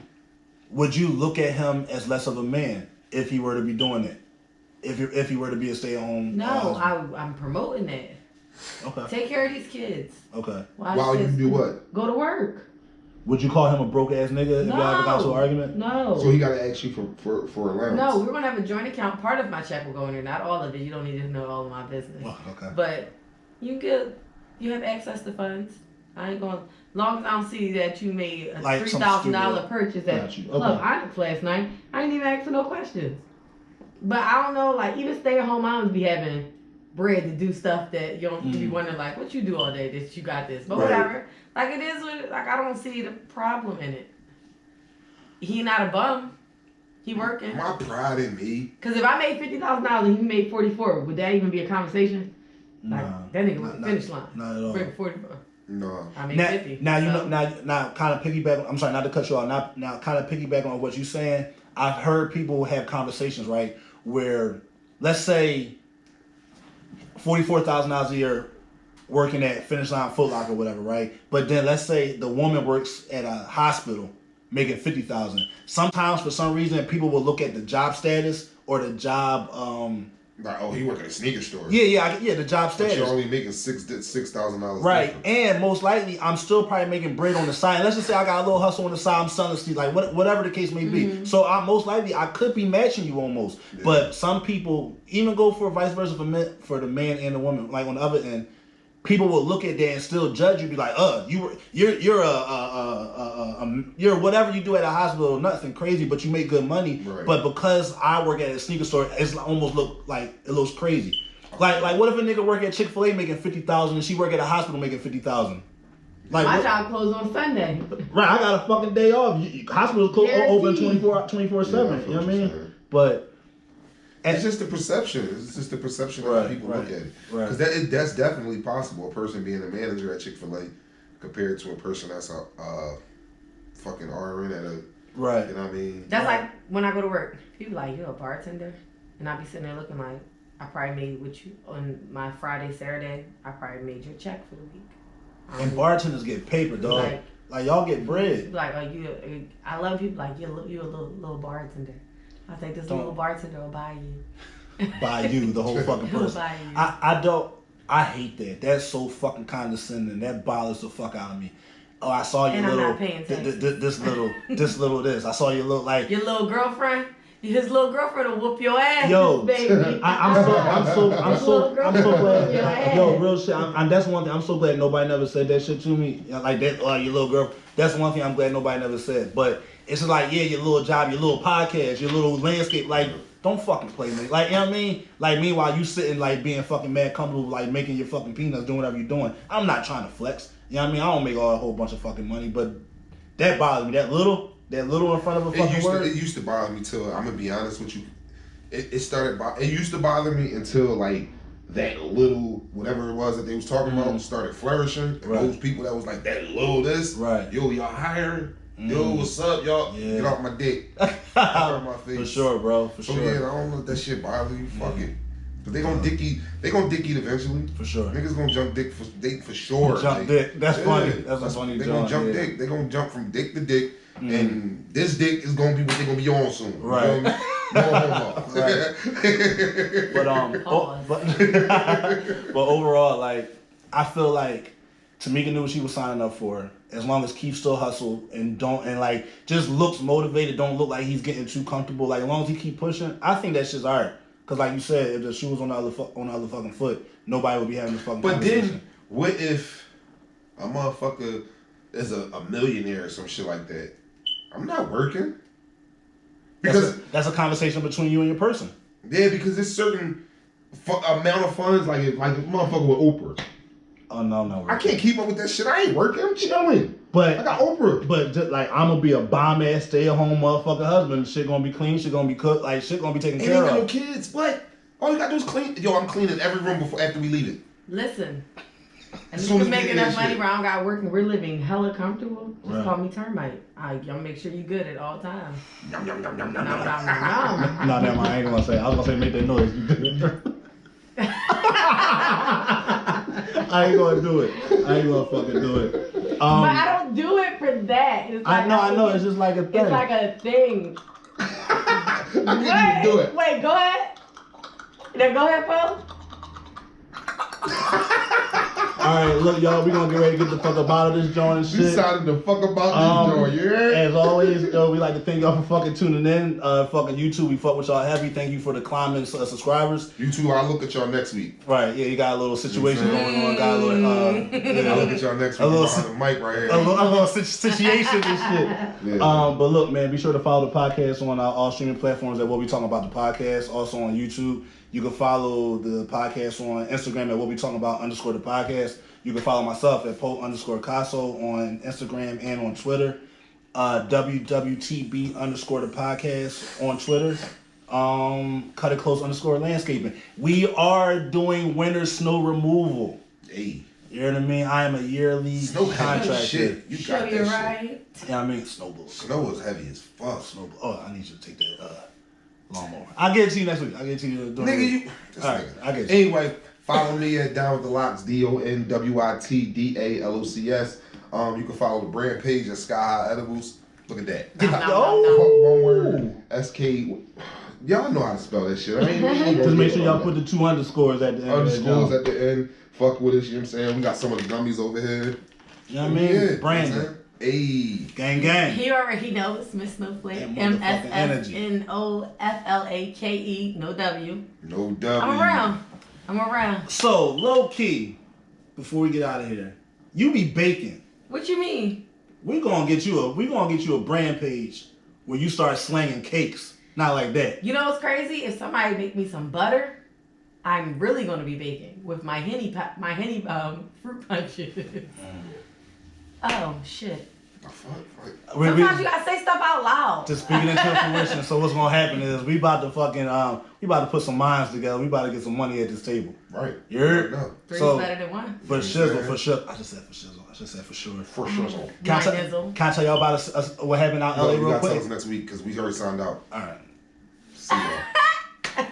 [SPEAKER 2] look at him as less of a man if he were to be doing it? If he were to be a stay-at-home husband?
[SPEAKER 3] I'm promoting that.
[SPEAKER 2] Okay.
[SPEAKER 3] Take care of these kids.
[SPEAKER 2] Okay.
[SPEAKER 1] While you do what?
[SPEAKER 3] Go to work.
[SPEAKER 2] Would you call him a broke-ass nigga if y'all ever got to an argument?
[SPEAKER 3] No.
[SPEAKER 1] So he got to ask you for allowance?
[SPEAKER 3] No, we're going to have a joint account. Part of my check will go in there. Not all of it. You don't need to know all of my business.
[SPEAKER 2] Oh, okay.
[SPEAKER 3] But you have access to funds. I ain't going to... long as I don't see that you made a $3,000 purchase at Club Onyx last night, I ain't even ask for no questions. But I don't know, like, even stay-at-home moms be having bread to do stuff that you don't be wondering, like, what you do all day that you got this. But whatever. Like, it is like, I don't see the problem in it. He not a bum. He working.
[SPEAKER 1] My pride in me.
[SPEAKER 3] Because if I made $50,000 and he made $44,000, would that even be a conversation? Like, that nigga was finish line.
[SPEAKER 2] Not at all.
[SPEAKER 3] Break 44.
[SPEAKER 1] No.
[SPEAKER 3] I mean, 50.
[SPEAKER 2] Now, now, kind of piggyback. I'm sorry, not to cut you off. Now, kind of piggyback on what you're saying. I've heard people have conversations, right, where, let's say, $44,000 a year working at Finish Line, Foot Locker, whatever, right? But then let's say the woman works at a hospital making $50,000. Sometimes, for some reason, people will look at the job status or the job.
[SPEAKER 1] Like, oh, he work at a sneaker store.
[SPEAKER 2] Yeah, the job status.
[SPEAKER 1] But you're only making $6,000.
[SPEAKER 2] Right,
[SPEAKER 1] difference.
[SPEAKER 2] and most likely, I'm still probably making bread on the side. Let's just say I got a little hustle on the side. I'm selling Steve, like whatever the case may be. So most likely, I could be matching you almost. Yeah. But some people even go for vice versa for the man and the woman. Like on the other end, people will look at that and still judge you. Be like, you're whatever you do at a hospital, nothing crazy, but you make good money. Right. But because I work at a sneaker store, it's almost look like it looks crazy. Like what if a nigga work at Chick-fil-A making $50,000 and she work at a hospital making $50,000? Like
[SPEAKER 3] my job closed on Sunday.
[SPEAKER 2] Right, I got a fucking day off. Hospitals open 24/7. You know what I mean? But
[SPEAKER 1] it's just the perception. It's just the perception of how people look at it. Because that's definitely possible. A person being a manager at Chick-fil-A compared to a person that's a fucking RN at a...
[SPEAKER 2] Right.
[SPEAKER 1] You know what I mean?
[SPEAKER 3] That's like when I go to work. People like, you a bartender? And I be sitting there looking like, I probably made with you on my Friday, Saturday, I probably made your check for the week.
[SPEAKER 2] And bartenders get paper, dog. Like y'all get bread.
[SPEAKER 3] Like, I love people like, you're a little bartender. I think this little bartender will buy you.
[SPEAKER 2] Buy you, the whole fucking person.
[SPEAKER 3] Buy you.
[SPEAKER 2] I hate that. That's so fucking condescending. That bothers the fuck out of me. Oh, I saw you
[SPEAKER 3] and
[SPEAKER 2] little.
[SPEAKER 3] I'm not paying taxes.
[SPEAKER 2] This. I saw you look like
[SPEAKER 3] your little girlfriend. His little girlfriend will whoop your ass,
[SPEAKER 2] yo,
[SPEAKER 3] baby.
[SPEAKER 2] I'm so glad. Yo, real shit. That's one thing. I'm so glad nobody never said that shit to me. Like that. Your little girl. That's one thing I'm glad nobody never said. But it's just like, yeah, your little job, your little podcast, your little landscape. Like, don't fucking play me. Like, you know what I mean? Like, meanwhile, you sitting like being fucking mad comfortable, like making your fucking peanuts, doing whatever you're doing. I'm not trying to flex. You know what I mean? I don't make a whole bunch of fucking money, but that bothers me. That little in front of a fucking word.
[SPEAKER 1] It used to bother me till, I'm gonna be honest with you. It used to bother me until like that little whatever it was that they was talking about started flourishing. And those people that was like that little this, yo, y'all hiring. Yo, what's up, y'all? Yeah. Get off my dick. Off my face.
[SPEAKER 2] For sure, bro. For sure.
[SPEAKER 1] Yeah, I don't know if that shit bother you. Fuck it. Cause they gonna dick eat. They gonna dick eat eventually. For sure. Niggas gonna jump dick for sure.
[SPEAKER 2] Jump dick. That's funny. That's funny.
[SPEAKER 1] They gonna jump dick. They gonna jump from dick to dick, and this dick is gonna be what they gonna be on soon.
[SPEAKER 2] Right.
[SPEAKER 1] You know what
[SPEAKER 2] but overall, like, I feel like Tamika knew what she was signing up for. As long as Keith still hustle and like just looks motivated, don't look like he's getting too comfortable. Like, as long as he keep pushing, I think that shit's alright. Cause like you said, if the shoe was on the other fucking foot, nobody would be having this fucking conversation.
[SPEAKER 1] Then, what if a motherfucker is a millionaire or some shit like that? I'm not working. Because
[SPEAKER 2] that's a conversation between you and your person.
[SPEAKER 1] Yeah, because there's certain amount of funds, like a motherfucker with Oprah.
[SPEAKER 2] Oh no!
[SPEAKER 1] I can't keep up with that shit. I ain't working. I'm chilling.
[SPEAKER 2] But
[SPEAKER 1] I got Oprah.
[SPEAKER 2] But just like, I'm gonna be a bomb ass stay at home motherfucking husband. Shit gonna be clean. Shit gonna be cooked. Like, shit gonna be taken care of.
[SPEAKER 1] Ain't got no kids. What? All you gotta do is clean. Yo, I'm cleaning every room after we leave it.
[SPEAKER 3] Listen, And
[SPEAKER 1] As
[SPEAKER 3] you
[SPEAKER 1] soon
[SPEAKER 3] can
[SPEAKER 1] as
[SPEAKER 3] make
[SPEAKER 1] we
[SPEAKER 3] enough
[SPEAKER 1] get
[SPEAKER 3] money
[SPEAKER 1] shit.
[SPEAKER 3] where I don't got work and we're living hella comfortable. Just
[SPEAKER 2] Right.
[SPEAKER 3] call me termite. Y'all make sure you good at all times.
[SPEAKER 1] Yum, yum, yum, yum,
[SPEAKER 3] Nom,
[SPEAKER 1] yum,
[SPEAKER 3] nom,
[SPEAKER 1] yum.
[SPEAKER 3] nom.
[SPEAKER 2] No, never mind. I ain't gonna say. I was gonna say make that noise. You did it. I ain't gonna do it. I ain't gonna fucking do it.
[SPEAKER 3] But I don't do it for that. It's like
[SPEAKER 2] I know. It's just like a thing.
[SPEAKER 3] It's like a thing.
[SPEAKER 1] I couldn't even do it.
[SPEAKER 3] Wait, go ahead. Now go ahead, Paul.
[SPEAKER 2] Alright, look, y'all, we gonna get ready to get the fuck up out of this joint and
[SPEAKER 1] We
[SPEAKER 2] shit.
[SPEAKER 1] decided to fuck about this joint, yeah?
[SPEAKER 2] As always, we like to thank y'all for fucking tuning in. Fucking YouTube, we fuck with y'all heavy. Thank you for the climbing subscribers.
[SPEAKER 1] You two, I'll look at y'all next week.
[SPEAKER 2] Right, yeah, you got a little situation going on. Got a little,
[SPEAKER 1] I'll look at y'all next week behind the mic right here.
[SPEAKER 2] a little situation and shit.
[SPEAKER 1] Yeah.
[SPEAKER 2] But look, man, be sure to follow the podcast on all streaming platforms at What We Talking About the Podcast. Also on YouTube. You can follow the podcast on Instagram at What We Talking About _ the podcast. You can follow myself at Poe _ Caso on Instagram and on Twitter. WWTB _ the podcast on Twitter. Cut It Close _ landscaping. We are doing winter snow removal.
[SPEAKER 1] Hey.
[SPEAKER 2] You know what I mean? I am a yearly
[SPEAKER 1] Snow
[SPEAKER 2] contractor.
[SPEAKER 1] shit. You
[SPEAKER 3] Sure,
[SPEAKER 1] got
[SPEAKER 3] you're
[SPEAKER 1] that
[SPEAKER 3] right.
[SPEAKER 1] shit.
[SPEAKER 2] Yeah, I mean snowball.
[SPEAKER 1] Snow is heavy as fuck.
[SPEAKER 2] Snowball. Oh, I need you to take that lawnmower. I'll get it to you next week. I'll get it to you during
[SPEAKER 1] Nigga, you.
[SPEAKER 2] All right, I get you.
[SPEAKER 1] Anyway, follow me at Down with the Locks, DONWITDALOCS. You can follow the brand page at Sky High Edibles. Look at that. One word. SK. Y'all know how to spell that shit. I mean,
[SPEAKER 2] Just make sure y'all put the 2 underscores at the end.
[SPEAKER 1] underscores at the end. Fuck with us, you know what I'm saying? We got some of the gummies over here.
[SPEAKER 2] You know what I mean?
[SPEAKER 1] Yeah,
[SPEAKER 2] Brandon.
[SPEAKER 1] Hey.
[SPEAKER 2] Gang.
[SPEAKER 3] He already knows Miss Snowflake.
[SPEAKER 2] That motherfucking energy.
[SPEAKER 3] MSSNOFLAKE. No W.
[SPEAKER 1] No W.
[SPEAKER 3] I'm around.
[SPEAKER 2] So, low key, before we get out of here, you be baking.
[SPEAKER 3] What you mean?
[SPEAKER 2] We're gonna get you a brand page where you start slanging cakes. Not like that.
[SPEAKER 3] You know what's crazy? If somebody make me some butter, I'm really gonna be baking with my henny fruit punches. Oh shit. Sometimes you gotta say stuff out loud.
[SPEAKER 2] Just speaking into fruition. So what's gonna happen is we about to fucking we about to put some minds together. We about to get some money at this table.
[SPEAKER 1] Right.
[SPEAKER 2] You heard?
[SPEAKER 1] No.
[SPEAKER 3] Three's
[SPEAKER 2] So,
[SPEAKER 3] better than one.
[SPEAKER 2] For shizzle, for sure. I just said for shizzle. I just said for sure.
[SPEAKER 1] For sure.
[SPEAKER 2] Can I tell y'all about what happened out in LA
[SPEAKER 1] You
[SPEAKER 2] real
[SPEAKER 1] gotta
[SPEAKER 2] quick?
[SPEAKER 1] tell us next week because we already signed out.
[SPEAKER 2] All right.
[SPEAKER 1] See y'all.